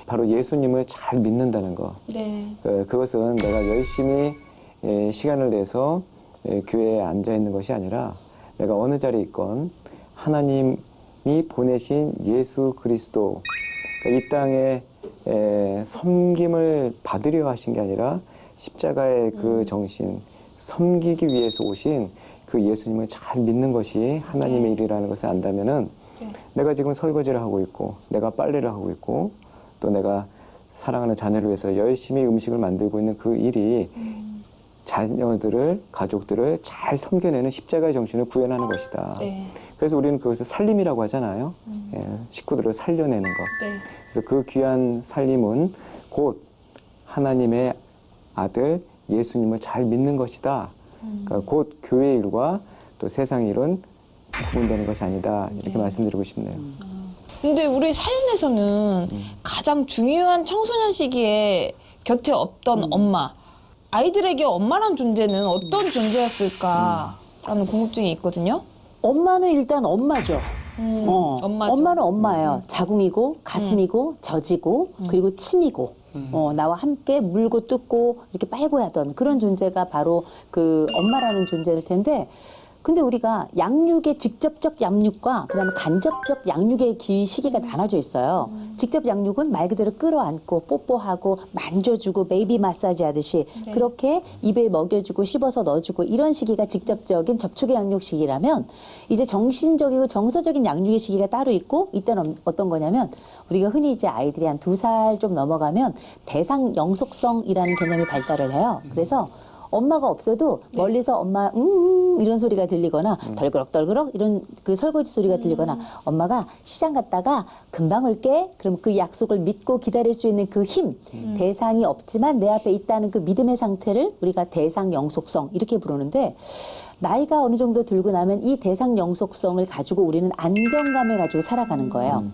바로 예수님을 잘 믿는다는 거. 네. 그것은 내가 열심히 시간을 내서 교회에 앉아 있는 것이 아니라 내가 어느 자리에 있건 하나님이 보내신 예수 그리스도 그러니까 이 땅에 섬김을 받으려 하신 게 아니라 십자가의 그 정신 섬기기 위해서 오신 그 예수님을 잘 믿는 것이 하나님의 일이라는 것을 안다면은 내가 지금 설거지를 하고 있고 내가 빨래를 하고 있고 또 내가 사랑하는 자녀를 위해서 열심히 음식을 만들고 있는 그 일이 자녀들을, 가족들을 잘 섬겨내는 십자가의 정신을 구현하는 것이다. 네. 그래서 우리는 그것을 살림이라고 하잖아요. 식구들을 살려내는 것. 네. 그래서 그 귀한 살림은 곧 하나님의 아들 예수님을 잘 믿는 것이다. 그러니까 곧 교회 일과 또 세상 일은 구분되는 것이 아니다. 이렇게 말씀드리고 싶네요. 근데 우리 사연에서는 가장 중요한 청소년 시기에 곁에 없던 엄마, 아이들에게 엄마란 존재는 어떤 존재였을까라는 궁금증이 있거든요. 엄마는 일단 엄마죠. 엄마죠. 엄마는 엄마예요. 자궁이고 가슴이고 젖이고 그리고 침이고 나와 함께 물고 뜯고 이렇게 빨고 하던 그런 존재가 바로 그 엄마라는 존재일 텐데 근데 우리가 양육의 직접적 양육과 그다음에 간접적 양육의 시기가 나눠져 있어요. 직접 양육은 말 그대로 끌어안고 뽀뽀하고 만져주고 베이비 마사지 하듯이 그렇게 입에 먹여주고 씹어서 넣어주고 이런 시기가 직접적인 접촉의 양육 시기라면 이제 정신적이고 정서적인 양육의 시기가 따로 있고 이때는 어떤 거냐면 우리가 흔히 이제 아이들이 한 2살 좀 넘어가면 대상 영속성이라는 개념이 발달을 해요. 그래서 엄마가 없어도 멀리서 엄마 이런 소리가 들리거나 덜그럭덜그럭 이런 그 설거지 소리가 들리거나 엄마가 시장 갔다가 금방 올게 그럼 그 약속을 믿고 기다릴 수 있는 그 힘 대상이 없지만 내 앞에 있다는 그 믿음의 상태를 우리가 대상 영속성 이렇게 부르는데 나이가 어느 정도 들고 나면 이 대상 영속성을 가지고 우리는 안정감을 가지고 살아가는 거예요.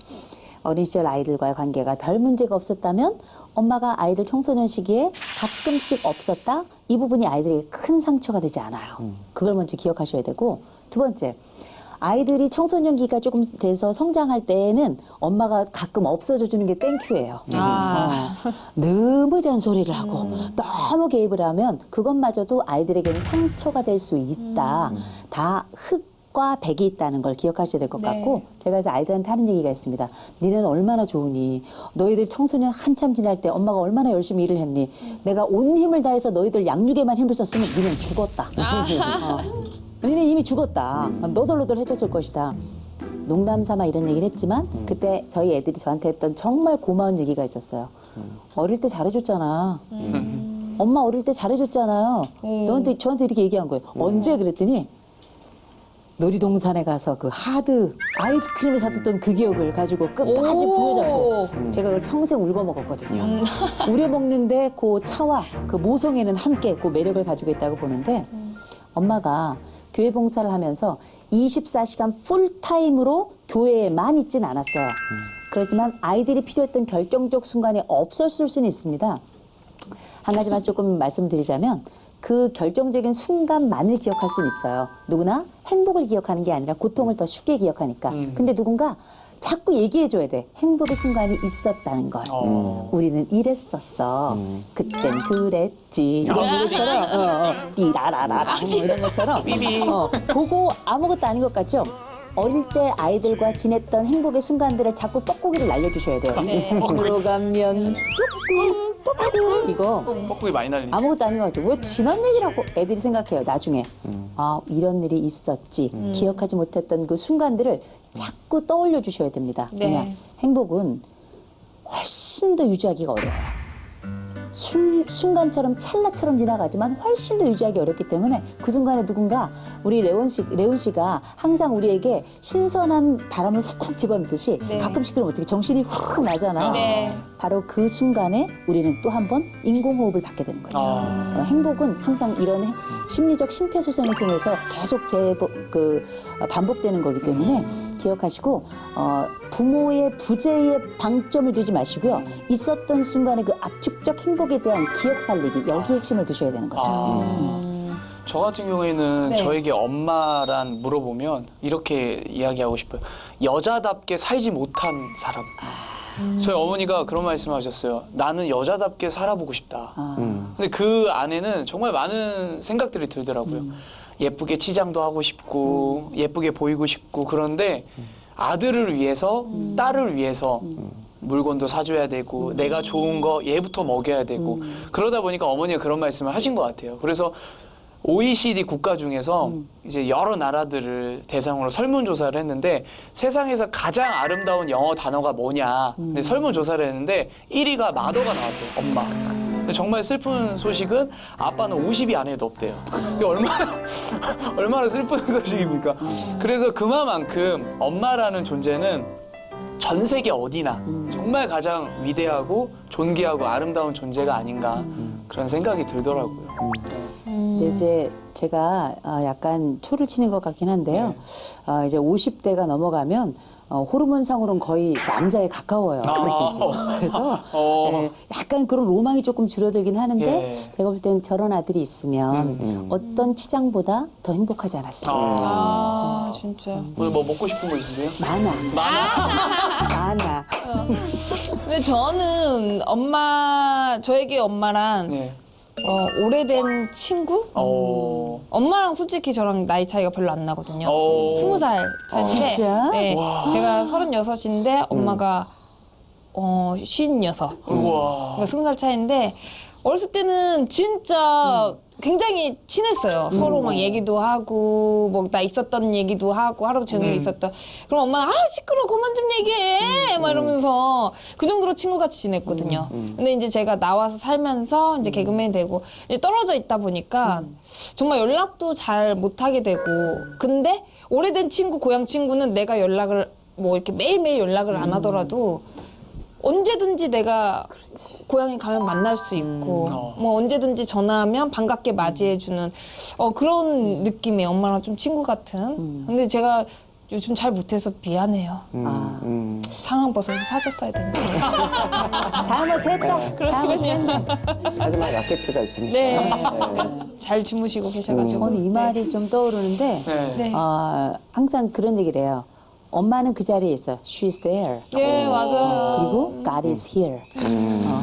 어린 시절 아이들과의 관계가 별 문제가 없었다면 엄마가 아이들 청소년 시기에 가끔씩 없었다? 이 부분이 아이들에게 큰 상처가 되지 않아요. 그걸 먼저 기억하셔야 되고 두 번째, 아이들이 청소년기가 조금 돼서 성장할 때에는 엄마가 가끔 없어져 주는 게 땡큐예요. 너무 잔소리를 하고 너무 개입을 하면 그것마저도 아이들에게는 상처가 될 수 있다. 다 흑과 백이 있다는 걸 기억하셔야 될 것 같고 제가 그래서 아이들한테 하는 얘기가 있습니다. 니네는 얼마나 좋으니 너희들 청소년 한참 지날 때 엄마가 얼마나 열심히 일을 했니 내가 온 힘을 다해서 너희들 양육에만 힘을 썼으면 니는 죽었다. 니네 이미 죽었다. 너덜너덜 해줬을 것이다. 농담 삼아 이런 얘기를 했지만 그때 저희 애들이 저한테 했던 정말 고마운 얘기가 있었어요. 어릴 때 잘해줬잖아. 엄마 어릴 때 잘해줬잖아요. 저한테 이렇게 얘기한 거예요. 언제 그랬더니 놀이동산에 가서 그 하드 아이스크림을 사줬던 그 기억을 가지고 끝까지 부여잡고 제가 그걸 평생 울고 먹었거든요. 우려 먹는데 그 차와 그 모성애는 함께 그 매력을 가지고 있다고 보는데 엄마가 교회 봉사를 하면서 24시간 풀타임으로 교회에만 있진 않았어요. 그렇지만 아이들이 필요했던 결정적 순간에 없었을 수는 있습니다. 한 가지만 조금 말씀드리자면 그 결정적인 순간만을 기억할 수는 있어요. 누구나 행복을 기억하는 게 아니라 고통을 더 쉽게 기억하니까. 근데 누군가 자꾸 얘기해줘야 돼. 행복의 순간이 있었다는 걸. 우리는 이랬었어. 그땐 그랬지. 이런 것처럼 띠라라라라 이런 것처럼 보고 아무것도 아닌 것 같죠? 어릴 때 아이들과 지냈던 행복의 순간들을 자꾸 뻐꾸기를 날려주셔야 돼요. 들어가면 뽀꾸 이거 뻐꾸기 많이 날리네. 아무것도 아닌 것 같아요. 왜 지난 얘기라고 애들이 생각해요. 나중에 아 이런 일이 있었지. 기억하지 못했던 그 순간들을 자꾸 떠올려 주셔야 됩니다. 네. 왜냐 행복은 훨씬 더 유지하기가 어려워요. 순간처럼 찰나처럼 지나가지만 훨씬 더 유지하기 어렵기 때문에 그 순간에 누군가 우리 레온 씨가 항상 우리에게 신선한 바람을 훅훅 집어넣듯이 네. 가끔씩 그러면 어떻게 정신이 훅 나잖아요. 네. 바로 그 순간에 우리는 또 한 번 인공호흡을 받게 되는 거죠. 행복은 항상 이런 심리적 심폐소생을 통해서 계속 반복되는 거기 때문에 기억하시고 부모의 부재에 방점을 두지 마시고요. 있었던 순간의 그 압축적 행복에 대한 기억 살리기 여기 핵심을 두셔야 되는 거죠. 저 같은 경우에는 네. 저에게 엄마란 물어보면 이렇게 이야기하고 싶어요. 여자답게 살지 못한 사람. 저희 어머니가 그런 말씀하셨어요. 나는 여자답게 살아보고 싶다. 근데 그 안에는 정말 많은 생각들이 들더라고요. 예쁘게 치장도 하고 싶고 예쁘게 보이고 싶고 그런데 아들을 위해서 딸을 위해서 물건도 사줘야 되고 내가 좋은 거 얘부터 먹여야 되고 그러다 보니까 어머니가 그런 말씀을 하신 것 같아요. 그래서 OECD 국가 중에서 이제 여러 나라들을 대상으로 설문조사를 했는데 세상에서 가장 아름다운 영어 단어가 뭐냐. 근데 설문조사를 했는데 1위가 마더가 나왔대요. 엄마. 근데 정말 슬픈 소식은 아빠는 50위 안에도 없대요. 이게 얼마나 슬픈 소식입니까? 그래서 그만큼 엄마라는 존재는 전 세계 어디나 정말 가장 위대하고 존귀하고 아름다운 존재가 아닌가 그런 생각이 들더라고요. 근데 이제 제가 약간 초를 치는 것 같긴 한데요. 이제 50대가 넘어가면 호르몬상으로는 거의 남자에 가까워요. 그래서 약간 그런 로망이 조금 줄어들긴 하는데 예. 제가 볼 때는 저런 아들이 있으면 어떤 치장보다 더 행복하지 않았을까. 아, 진짜. 오늘 뭐 먹고 싶은 거 있으세요? 많아. 근데 저는 저에게 엄마란 네. 오래된 친구? 엄마랑 솔직히 저랑 나이 차이가 별로 안 나거든요. 20살 차인데. 진짜? 네, 제가 36인데 엄마가 56. 우와. 그러니까 20살 차인데 어렸을 때는 진짜 굉장히 친했어요. 서로 막 얘기도 하고 뭐 나 있었던 얘기도 하고 하루 종일 있었던. 그럼 엄마는 시끄러워 그만 좀 얘기해 막 이러면서 그 정도로 친구같이 지냈거든요. 근데 이제 제가 나와서 살면서 이제 개그맨이 되고 이제 떨어져 있다 보니까 정말 연락도 잘 못하게 되고 근데 오래된 친구 고향 친구는 내가 연락을 뭐 이렇게 매일매일 연락을 안 하더라도 언제든지 내가 고향에 가면 만날 수 있고 뭐 언제든지 전화하면 반갑게 맞이해주는 그런 느낌이 엄마랑 좀 친구 같은. 근데 제가 요즘 잘 못해서 미안해요. 상황 벗어서 사줬어야 되는데. 잘못했다. 잘못했네. 하지만 라켓츠가 있으니까. 네. 잘 주무시고 계셔가지고. 저는 이 말이 좀 떠오르는데 네. 항상 그런 얘기를 해요. 엄마는 그 자리에 있어. She's there. 예, 맞아요. 그리고 God is here.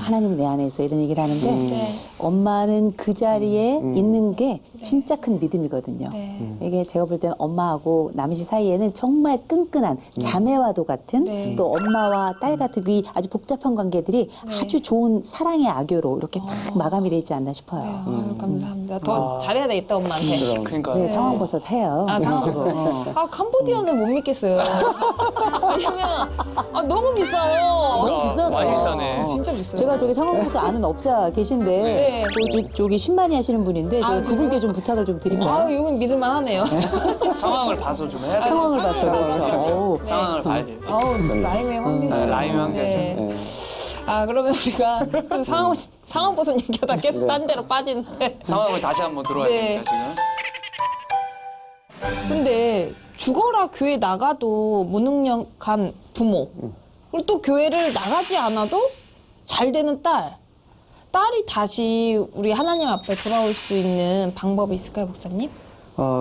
하나님이 내 안에 있어. 이런 얘기를 하는데 네. 엄마는 그 자리에 있는 게 진짜 큰 믿음이거든요. 네. 이게 제가 볼 때는 엄마하고 남희 씨 사이에는 정말 끈끈한 자매와도 같은 네. 또 엄마와 딸 같은 이 아주 복잡한 관계들이 아주 좋은 사랑의 악교로 이렇게 딱 마감이 되지 않나 싶어요. 아유, 감사합니다. 더 잘해야 되겠다, 엄마한테. 그러니까 그래, 상황 버섯 해요. 상황 벗어. 캄보디아는 못 믿겠어요. 왜냐면 너무 비싸요. 너무 비싸다. 많이 비싸네. 진짜 비싸요. 제가 저기 상황버섯 아는 업자 계신데 네. 저기 신만이 하시는 분인데 제가 진짜요? 그분께 좀 부탁을 좀 드릴까요? 이건 믿을만 하네요. 상황을 봐서 좀 해야 돼요. 상황을 봐서 그렇죠. 어우. 상황을 봐야 돼요. 라임의 황제시. 네, 라임의 황제죠. 그러면 우리가 좀 상황 버섯 얘기하다 계속 딴 데로 빠지는데. 상황을 다시 한번 들어야 네. 됩니다, 지금. 근데 죽어라 교회 나가도 무능력한 부모. 그리고 또 교회를 나가지 않아도 잘 되는 딸. 딸이 다시 우리 하나님 앞에 돌아올 수 있는 방법이 있을까요, 목사님?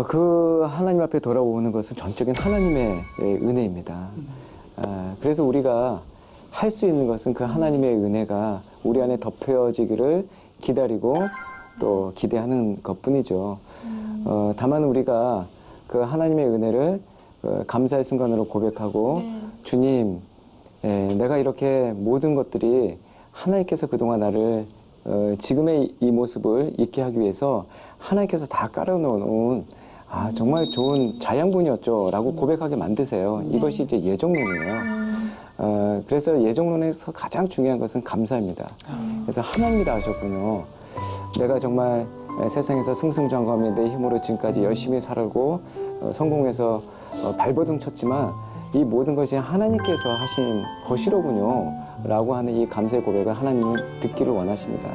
그 하나님 앞에 돌아오는 것은 전적인 하나님의 은혜입니다. 그래서 우리가 할 수 있는 것은 그 하나님의 은혜가 우리 안에 덮여지기를 기다리고 또 기대하는 것뿐이죠. 다만 우리가 그 하나님의 은혜를 감사의 순간으로 고백하고 주님, 내가 이렇게 모든 것들이 하나님께서 그동안 나를 지금의 이 모습을 있게 하기 위해서 하나님께서 다 깔아놓은 정말 좋은 자양분이었죠 라고 고백하게 만드세요. 이것이 이제 예정론이에요. 그래서 예정론에서 가장 중요한 것은 감사입니다. 그래서 하나님이 다 하셨군요. 내가 정말 세상에서 승승장구하며 내 힘으로 지금까지 열심히 살고 성공해서 발버둥 쳤지만 이 모든 것이 하나님께서 하신 것이로군요 라고 하는 이 감사의 고백을 하나님이 듣기를 원하십니다.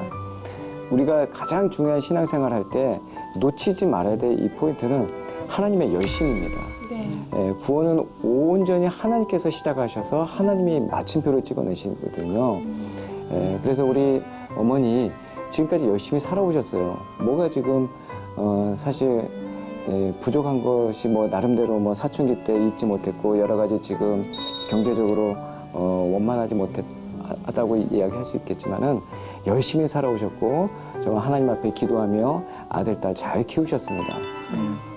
우리가 가장 중요한 신앙생활 할 때 놓치지 말아야 될 이 포인트는 하나님의 열심입니다. 구원은 온전히 하나님께서 시작하셔서 하나님이 마침표를 찍어내시거든요. 그래서 우리 어머니 지금까지 열심히 살아오셨어요. 뭐가 지금 사실 부족한 것이 뭐 나름대로 뭐 사춘기 때 잊지 못했고 여러 가지 지금 경제적으로 원만하지 못했다고 이야기할 수 있겠지만은 열심히 살아오셨고 정말 하나님 앞에 기도하며 아들, 딸 잘 키우셨습니다.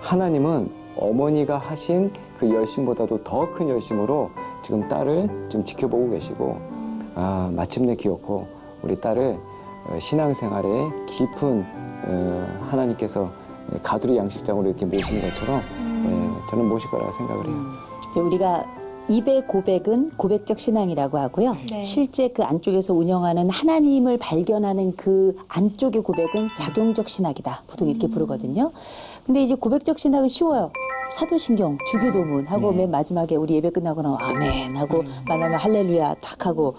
하나님은 어머니가 하신 그 열심보다도 더 큰 열심으로 지금 딸을 지금 지켜보고 계시고 마침내 기어코 우리 딸을 신앙생활에 깊은 하나님께서 가두리 양식장으로 이렇게 모시는 것처럼 저는 모실 거라고 생각을 해요. 이제 우리가 입의 고백은 고백적 신앙이라고 하고요. 실제 그 안쪽에서 운영하는 하나님을 발견하는 그 안쪽의 고백은 작용적 신학이다. 보통 이렇게 부르거든요. 근데 이제 고백적 신학은 쉬워요. 사도신경, 주기도문 하고 맨 마지막에 우리 예배 끝나고 나면 아멘 하고 만나면 할렐루야 탁 하고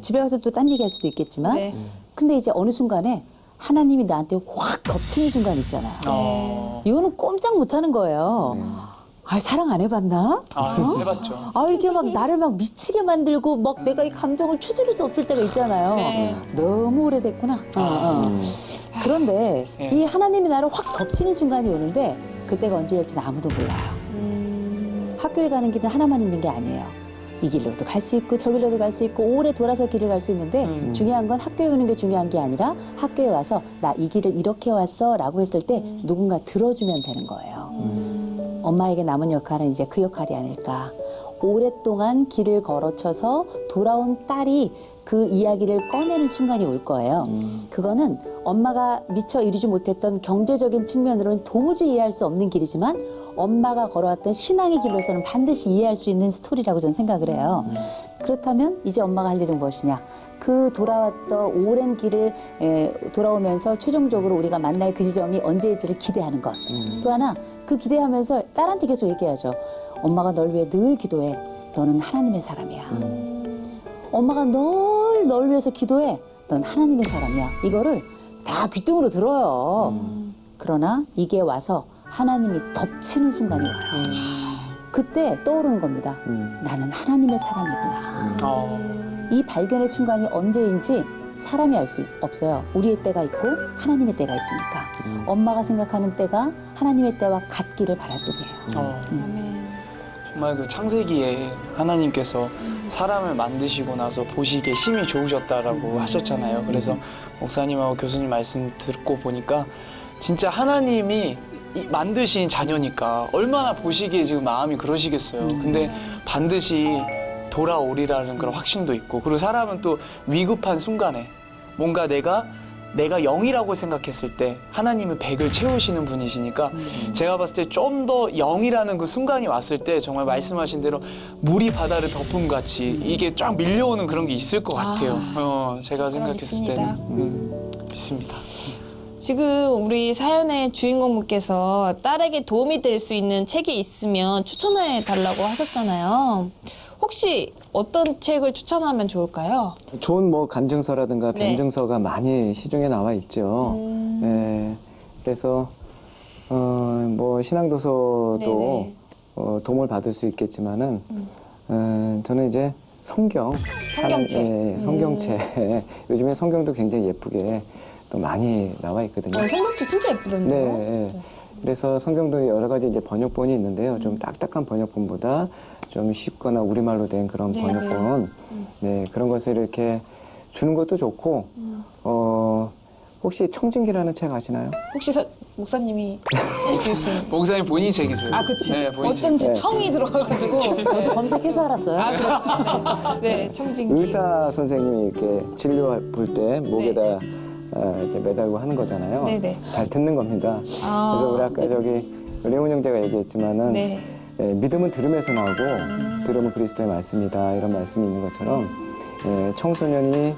집에 가서 또 딴 얘기할 수도 있겠지만 근데 이제 어느 순간에 하나님이 나한테 확 덮치는 순간 있잖아요. 이거는 꼼짝 못하는 거예요. 사랑 안 해봤나? 해봤죠. 이렇게 막 나를 막 미치게 만들고 막 내가 이 감정을 추스릴 수 없을 때가 있잖아요. 너무 오래됐구나. 그런데 이 하나님이 나를 확 덮치는 순간이 오는데 그때가 언제일지는 아무도 몰라요. 학교에 가는 길은 하나만 있는 게 아니에요. 이 길로도 갈 수 있고 저 길로도 갈 수 있고 오래 돌아서 길을 갈 수 있는데 중요한 건 학교에 오는 게 중요한 게 아니라 학교에 와서 나 이 길을 이렇게 왔어 라고 했을 때 누군가 들어주면 되는 거예요. 엄마에게 남은 역할은 이제 그 역할이 아닐까. 오랫동안 길을 걸어쳐서 돌아온 딸이 그 이야기를 꺼내는 순간이 올 거예요. 그거는 엄마가 미처 이루지 못했던 경제적인 측면으로는 도무지 이해할 수 없는 길이지만 엄마가 걸어왔던 신앙의 길로서는 반드시 이해할 수 있는 스토리라고 저는 생각을 해요. 그렇다면 이제 엄마가 할 일은 무엇이냐. 그 돌아왔던 오랜 길을 돌아오면서 최종적으로 우리가 만날 그 지점이 언제일지를 기대하는 것. 또 하나 그 기대하면서 딸한테 계속 얘기하죠. 엄마가 널 위해 늘 기도해. 너는 하나님의 사람이야. 엄마가 널 위해서 기도해. 넌 하나님의 사람이야. 이거를 다 귀등으로 들어요. 그러나 이게 와서 하나님이 덮치는 순간이 와요. 그때 떠오르는 겁니다. 나는 하나님의 사람이구나. 이 발견의 순간이 언제인지 사람이 알 수 없어요. 우리의 때가 있고 하나님의 때가 있으니까. 엄마가 생각하는 때가 하나님의 때와 같기를 바랄 뿐이에요. 정말 그 창세기에 하나님께서 사람을 만드시고 나서 보시기에 심히 좋으셨다라고 하셨잖아요. 그래서 목사님하고 교수님 말씀 듣고 보니까 진짜 하나님이 만드신 자녀니까 얼마나 보시기에 지금 마음이 그러시겠어요. 근데 반드시 돌아오리라는 그런 확신도 있고, 그리고 사람은 또 위급한 순간에 뭔가 내가 0이라고 생각했을 때 하나님은 100을 채우시는 분이시니까 제가 봤을 때 좀 더 0이라는 그 순간이 왔을 때 정말 말씀하신 대로 물이 바다를 덮음 같이 이게 쫙 밀려오는 그런 게 있을 것 같아요. 제가 생각했을 때는 믿습니다. 지금 우리 사연의 주인공분께서 딸에게 도움이 될 수 있는 책이 있으면 추천해 달라고 하셨잖아요. 혹시 어떤 책을 추천하면 좋을까요? 좋은 뭐 간증서라든가 변증서가 많이 시중에 나와 있죠. 그래서 뭐 신앙도서도 도움을 받을 수 있겠지만은 저는 이제 성경. 성경책. 예, 성경책. 요즘에 성경도 굉장히 예쁘게 또 많이 나와 있거든요. 성경도 진짜 예쁘던데요. 네. 예. 그래서 성경도 여러 가지 이제 번역본이 있는데요. 좀 딱딱한 번역본보다 좀 쉽거나 우리말로 된 그런 네, 번역본. 네, 그런 것을 이렇게 주는 것도 좋고, 혹시 청진기라는 책 아시나요? 혹시 목사님이 주신 목사님 본인 책이세요. 아, 그치. 네, 본인 어쩐지 책. 청이 들어가가지고. 저도 검색해서 알았어요. 아, 그렇구나. 네, 청진기. 의사 선생님이 이렇게 진료 볼 때 목에다 이제 매달고 하는 거잖아요. 네네. 잘 듣는 겁니다. 아, 그래서 우리 아까 저기 레온 형제가 얘기했지만은 네. 믿음은 들음에서 나오고 들음은 그리스도의 말씀이다 이런 말씀이 있는 것처럼 청소년이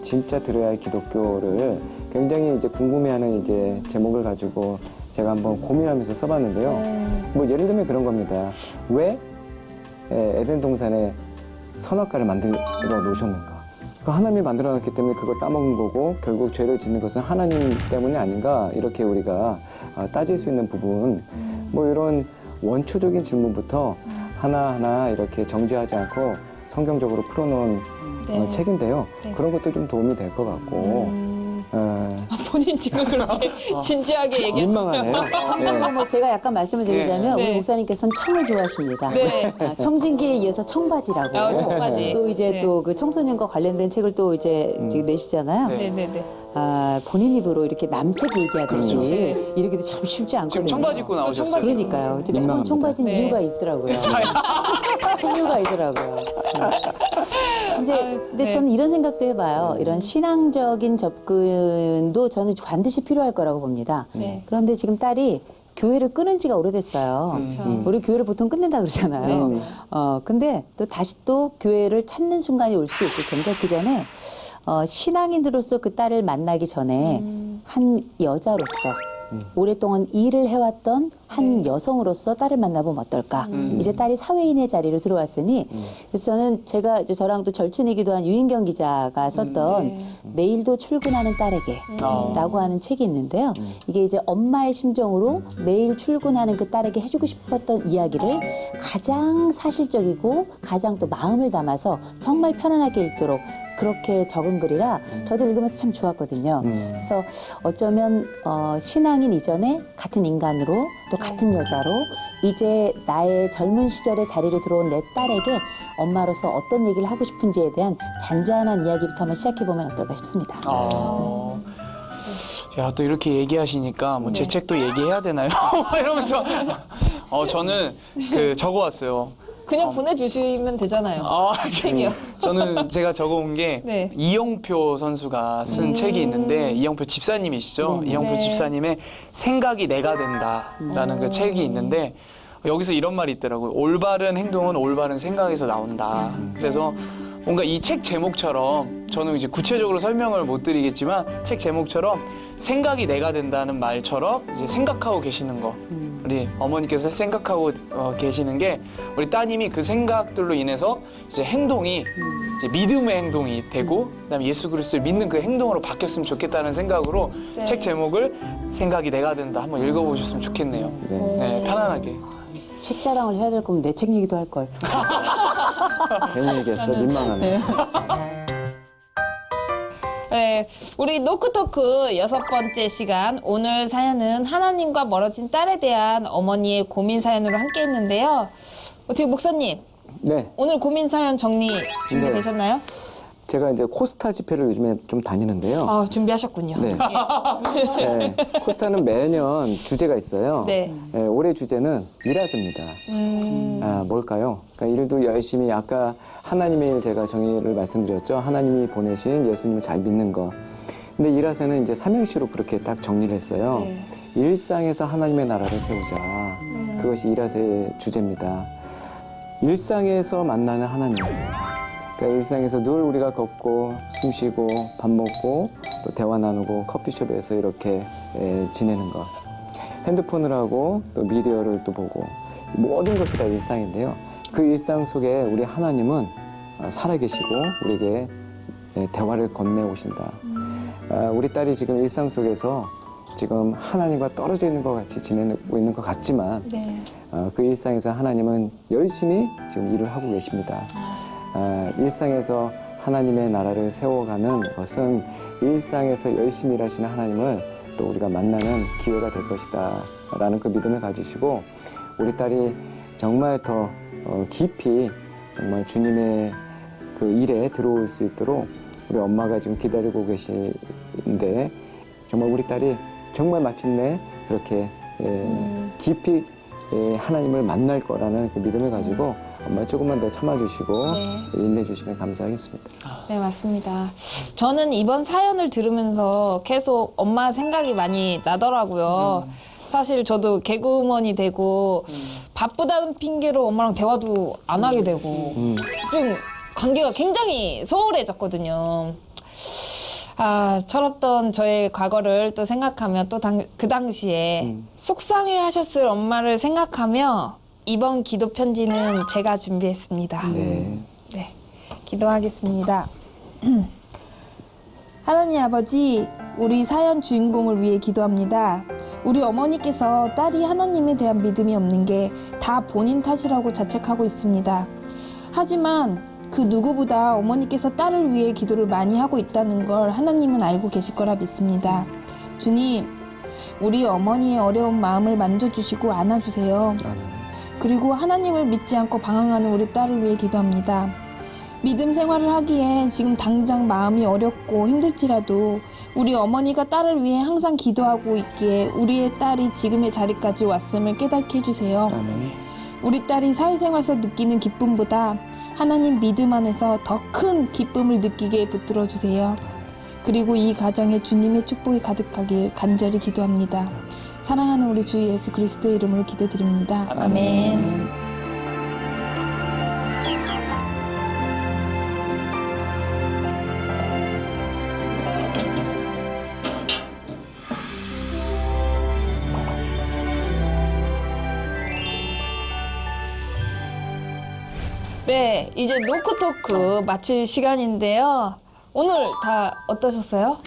진짜 들어야 할 기독교를 굉장히 이제 궁금해하는 이제 제목을 가지고 제가 한번 고민하면서 써봤는데요. 뭐 예를 들면 그런 겁니다. 왜 에덴 동산에 선악과를 만들어 놓으셨는가? 그 하나님이 만들어 놨기 때문에 그걸 따먹은 거고 결국 죄를 짓는 것은 하나님 때문이 아닌가 이렇게 우리가 따질 수 있는 부분 뭐 이런 원초적인 질문부터 하나하나 이렇게 정지하지 않고 성경적으로 풀어놓은 네. 책인데요. 네. 그런 것도 좀 도움이 될 것 같고 본인 지금 그렇게 진지하게 얘기하시면 민망하네요. 네. 뭐 제가 약간 말씀을 드리자면 네. 우리 목사님께서는 청을 좋아하십니다. 네. 청진기에 이어서 청바지라고. 아, 청바지. 또 이제 네. 또 그 청소년과 관련된 책을 또 이제 지금 내시잖아요. 네. 네네네. 본인 입으로 이렇게 남책 얘기하듯이 그렇죠. 이러기도 참 쉽지 않거든요. 지금 청바지 입고 나오셨어요. 청바지. 그러니까요. 매번 민망합니다. 청바지는 네. 이유가 있더라고요. 이유가 있더라고요. 이제 근데 네. 저는 이런 생각도 해봐요. 이런 신앙적인 접근도 저는 반드시 필요할 거라고 봅니다. 네. 그런데 지금 딸이 교회를 끊은 지가 오래됐어요. 그렇죠. 우리 교회를 보통 끝낸다 그러잖아요. 근데 또 다시 또 교회를 찾는 순간이 올 수도 있을 텐데 그 전에 신앙인으로서 그 딸을 만나기 전에 한 여자로서 오랫동안 일을 해왔던 한 여성으로서 딸을 만나보면 어떨까. 이제 딸이 사회인의 자리로 들어왔으니 그래서 저는 제가 이제 저랑 또 절친이기도 한 유인경 기자가 썼던 내일도 출근하는 딸에게 라고 하는 책이 있는데요. 이게 이제 엄마의 심정으로 매일 출근하는 그 딸에게 해주고 싶었던 이야기를 가장 사실적이고 가장 또 마음을 담아서 정말 편안하게 읽도록 그렇게 적은 글이라 저도 읽으면서 참 좋았거든요. 그래서 어쩌면 신앙인 이전에 같은 인간으로 또 같은 여자로 이제 나의 젊은 시절의 자리로 들어온 내 딸에게 엄마로서 어떤 얘기를 하고 싶은지에 대한 잔잔한 이야기부터 한번 시작해보면 어떨까 싶습니다. 야, 또 이렇게 얘기하시니까 뭐 제 책도 얘기해야 되나요? 이러면서 저는 그 적어왔어요. 그냥 보내주시면 되잖아요. 책이요. 저는 제가 적어온 게 네. 이영표 선수가 쓴 책이 있는데 이영표 집사님이시죠. 네. 이영표 네. 집사님의 생각이 내가 된다라는 그 책이 있는데 여기서 이런 말이 있더라고요. 올바른 행동은 올바른 생각에서 나온다. 그래서 뭔가 이 책 제목처럼 저는 이제 구체적으로 설명을 못 드리겠지만 책 제목처럼 생각이 내가 된다는 말처럼 이제 생각하고 계시는 거. 우리 어머니께서 생각하고 계시는 게 우리 따님이 그 생각들로 인해서 이제 행동이 이제 믿음의 행동이 되고 그다음에 예수 그리스도를 믿는 그 행동으로 바뀌었으면 좋겠다는 생각으로 네. 책 제목을 생각이 내가 된다 한번 읽어보셨으면 좋겠네요. 네, 편안하게. 책 자랑을 해야 될 거면 내 책 얘기도 할 걸. 괜히 얘기했어. 민망하네. 네, 우리 노크토크 6번째 시간. 오늘 사연은 하나님과 멀어진 딸에 대한 어머니의 고민 사연으로 함께 했는데요. 어떻게 목사님, 네. 오늘 고민 사연 정리 준비되셨나요? 제가 이제 코스타 집회를 요즘에 좀 다니는데요. 아, 준비하셨군요. 네. 네. 코스타는 매년 주제가 있어요. 네. 네, 올해 주제는 일하십니다. 뭘까요? 그러니까 일도 열심히 아까 하나님의 일 제가 정의를 말씀드렸죠. 하나님이 보내신 예수님을 잘 믿는 거. 근데 일하세는 이제 삼행시로 그렇게 딱 정리를 했어요. 네. 일상에서 하나님의 나라를 세우자. 그것이 일하세의 주제입니다. 일상에서 만나는 하나님. 그러니까 일상에서 늘 우리가 걷고 숨 쉬고 밥 먹고 또 대화 나누고 커피숍에서 이렇게 지내는 것. 핸드폰을 하고 또 미디어를 또 보고 모든 것이 다 일상인데요. 그 일상 속에 우리 하나님은 살아계시고 우리에게 대화를 건네오신다. 우리 딸이 지금 일상 속에서 지금 하나님과 떨어져 있는 것 같이 지내고 있는 것 같지만 네. 그 일상에서 하나님은 열심히 지금 일을 하고 계십니다. 일상에서 하나님의 나라를 세워가는 것은 일상에서 열심히 일하시는 하나님을 또 우리가 만나는 기회가 될 것이다 라는 그 믿음을 가지시고 우리 딸이 정말 더 깊이 정말 주님의 그 일에 들어올 수 있도록 우리 엄마가 지금 기다리고 계신데 정말 우리 딸이 정말 마침내 그렇게 깊이 하나님을 만날 거라는 그 믿음을 가지고 엄마 조금만 더 참아주시고 네. 인내해 주시면 감사하겠습니다. 네, 맞습니다. 저는 이번 사연을 들으면서 계속 엄마 생각이 많이 나더라고요. 사실 저도 개그우먼이 되고 바쁘다는 핑계로 엄마랑 대화도 안 하게 되고 좀 관계가 굉장히 소홀해졌거든요. 철없던 저의 과거를 또 생각하면 또 그 당시에 속상해 하셨을 엄마를 생각하며 이번 기도 편지는 제가 준비했습니다. 네. 네, 기도하겠습니다. 하나님 아버지, 우리 사연 주인공을 위해 기도합니다. 우리 어머니께서 딸이 하나님에 대한 믿음이 없는 게 다 본인 탓이라고 자책하고 있습니다. 하지만 그 누구보다 어머니께서 딸을 위해 기도를 많이 하고 있다는 걸 하나님은 알고 계실 거라 믿습니다. 주님, 우리 어머니의 어려운 마음을 만져주시고 안아주세요. 그리고 하나님을 믿지 않고 방황하는 우리 딸을 위해 기도합니다. 믿음 생활을 하기에 지금 당장 마음이 어렵고 힘들지라도 우리 어머니가 딸을 위해 항상 기도하고 있기에 우리의 딸이 지금의 자리까지 왔음을 깨닫게 해주세요. 우리 딸이 사회생활에서 느끼는 기쁨보다 하나님 믿음 안에서 더 큰 기쁨을 느끼게 붙들어 주세요. 그리고 이 가정에 주님의 축복이 가득하길 간절히 기도합니다. 사랑하는 우리 주 예수 그리스도의 이름으로 기도드립니다. 아멘. 네, 이제 노크토크 마칠 시간인데요. 오늘 다 어떠셨어요?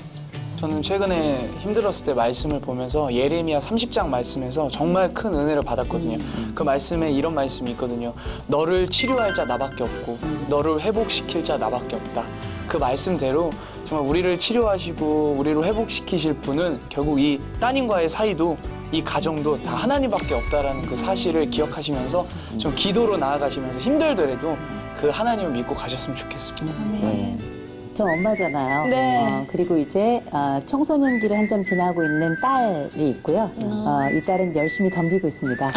저는 최근에 힘들었을 때 말씀을 보면서 예레미야 30장 말씀에서 정말 큰 은혜를 받았거든요. 그 말씀에 이런 말씀이 있거든요. 너를 치료할 자 나밖에 없고 너를 회복시킬 자 나밖에 없다. 그 말씀대로 정말 우리를 치료하시고 우리를 회복시키실 분은 결국 이 따님과의 사이도 이 가정도 다 하나님밖에 없다라는 그 사실을 기억하시면서 좀 기도로 나아가시면서 힘들더라도 그 하나님을 믿고 가셨으면 좋겠습니다. 아멘. 저 엄마잖아요. 네. 그리고 이제 청소년기를 한참 지나고 있는 딸이 있고요. 이 딸은 열심히 덤비고 있습니다.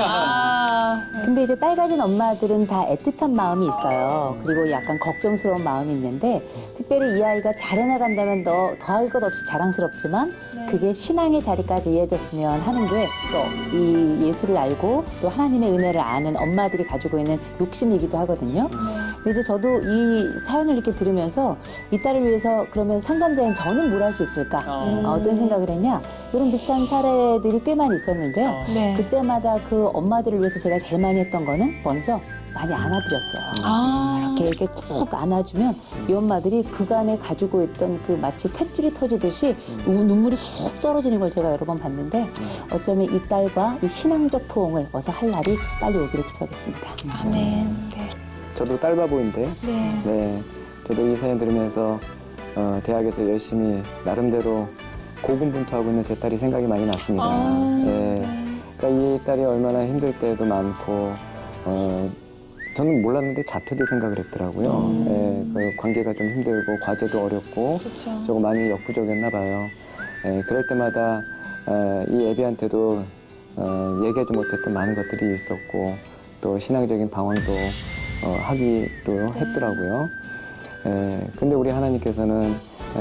근데 이제 딸 가진 엄마들은 다 애틋한 마음이 있어요. 그리고 약간 걱정스러운 마음이 있는데 특별히 이 아이가 잘해나간다면 더할 것 없이 자랑스럽지만 그게 신앙의 자리까지 이어졌으면 하는 게 또 이 예수를 알고 또 하나님의 은혜를 아는 엄마들이 가지고 있는 욕심이기도 하거든요. 근데 이제 저도 이 사연을 이렇게 들으면서 이 딸을 위해서 그러면 상담자인 저는 뭘 할 수 있을까? 어떤 생각을 했냐? 이런 비슷한 사례들이 꽤 많이 있었는데요. 네. 그때마다 그 엄마들을 위해서 제가 제일 많이 했던 거는 먼저 많이 안아드렸어요. 이렇게 꾹 안아주면 이 엄마들이 그간에 가지고 있던 그 마치 탯줄이 터지듯이 눈물이 훅 떨어지는 걸 제가 여러 번 봤는데 어쩌면 이 딸과 이 신앙적 포옹을 어서 할 날이 빨리 오기를 기도하겠습니다. 아멘. 네. 저도 딸바보인데 네. 네, 저도 이 사연 들으면서 대학에서 열심히 나름대로 고군분투하고 있는 제 딸이 생각이 많이 났습니다. 네. 그러니까 이 딸이 얼마나 힘들 때도 많고 저는 몰랐는데 자퇴도 생각을 했더라고요. 예, 그 관계가 좀 힘들고 과제도 어렵고 그렇죠. 조금 많이 역부족했나 봐요. 예, 그럴 때마다 이 애비한테도 얘기하지 못했던 많은 것들이 있었고 또 신앙적인 방황도 하기도 했더라고요. 예, 근데 우리 하나님께서는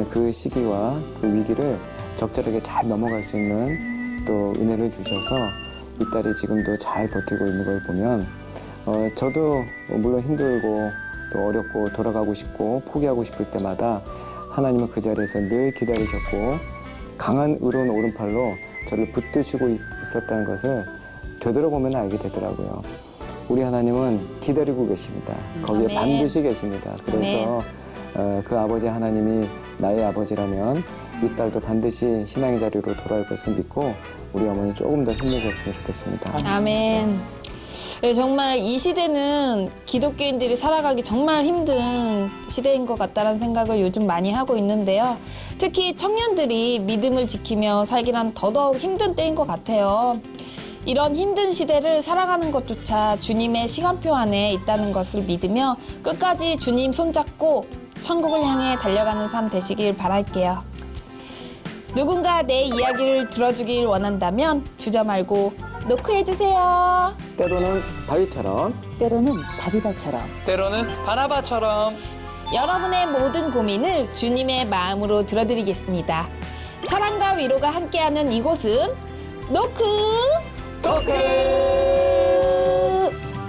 그 시기와 그 위기를 적절하게 잘 넘어갈 수 있는 또 은혜를 주셔서 이 딸이 지금도 잘 버티고 있는 걸 보면 저도 물론 힘들고 또 어렵고 돌아가고 싶고 포기하고 싶을 때마다 하나님은 그 자리에서 늘 기다리셨고 강한 의로운 오른팔로 저를 붙드시고 있었다는 것을 되돌아보면 알게 되더라고요. 우리 하나님은 기다리고 계십니다. 거기에 아멘. 반드시 계십니다. 그래서 그 아버지 하나님이 나의 아버지라면 이 딸도 반드시 신앙의 자리로 돌아올 것을 믿고 우리 어머니 조금 더 힘내셨으면 좋겠습니다. 아멘. 네, 정말 이 시대는 기독교인들이 살아가기 정말 힘든 시대인 것 같다는 생각을 요즘 많이 하고 있는데요. 특히 청년들이 믿음을 지키며 살기란 더더욱 힘든 때인 것 같아요. 이런 힘든 시대를 살아가는 것조차 주님의 시간표 안에 있다는 것을 믿으며 끝까지 주님 손잡고 천국을 향해 달려가는 삶 되시길 바랄게요. 누군가 내 이야기를 들어주길 원한다면 주저 말고 노크해주세요. 때로는 다윗처럼 때로는 다비다처럼 때로는 바나바처럼 여러분의 모든 고민을 주님의 마음으로 들어드리겠습니다. 사랑과 위로가 함께하는 이곳은 노크 토크!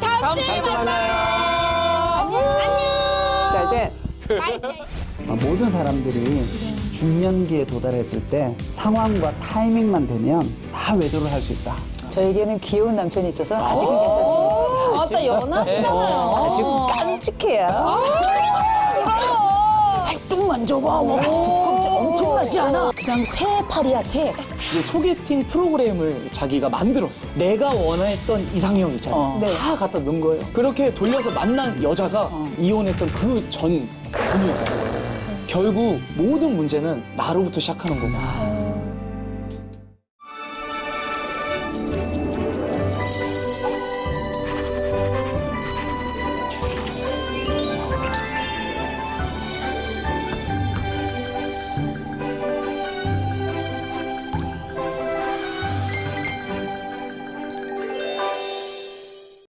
다음 주에 만나요. 안녕. 짤짤. 모든 사람들이 중년기에 도달했을 때 상황과 타이밍만 되면 다 외도를 할 수 있다. 저에게는 귀여운 남편이 있어서 아직은 괜찮습니다. 아따 연하시잖아요. 아주 깜찍해요. 활동만 줘봐. 두껍지 엄청나지 않아. 그냥 새 팔이야 새. 이제 소개팅 프로그램을 자기가 만들었어. 내가 원했던 이상형 있잖아. 다 갖다 넣은 거예요. 그렇게 돌려서 만난 여자가 이혼했던 그 전 부모였던 거예요. 결국 모든 문제는 나로부터 시작하는 거고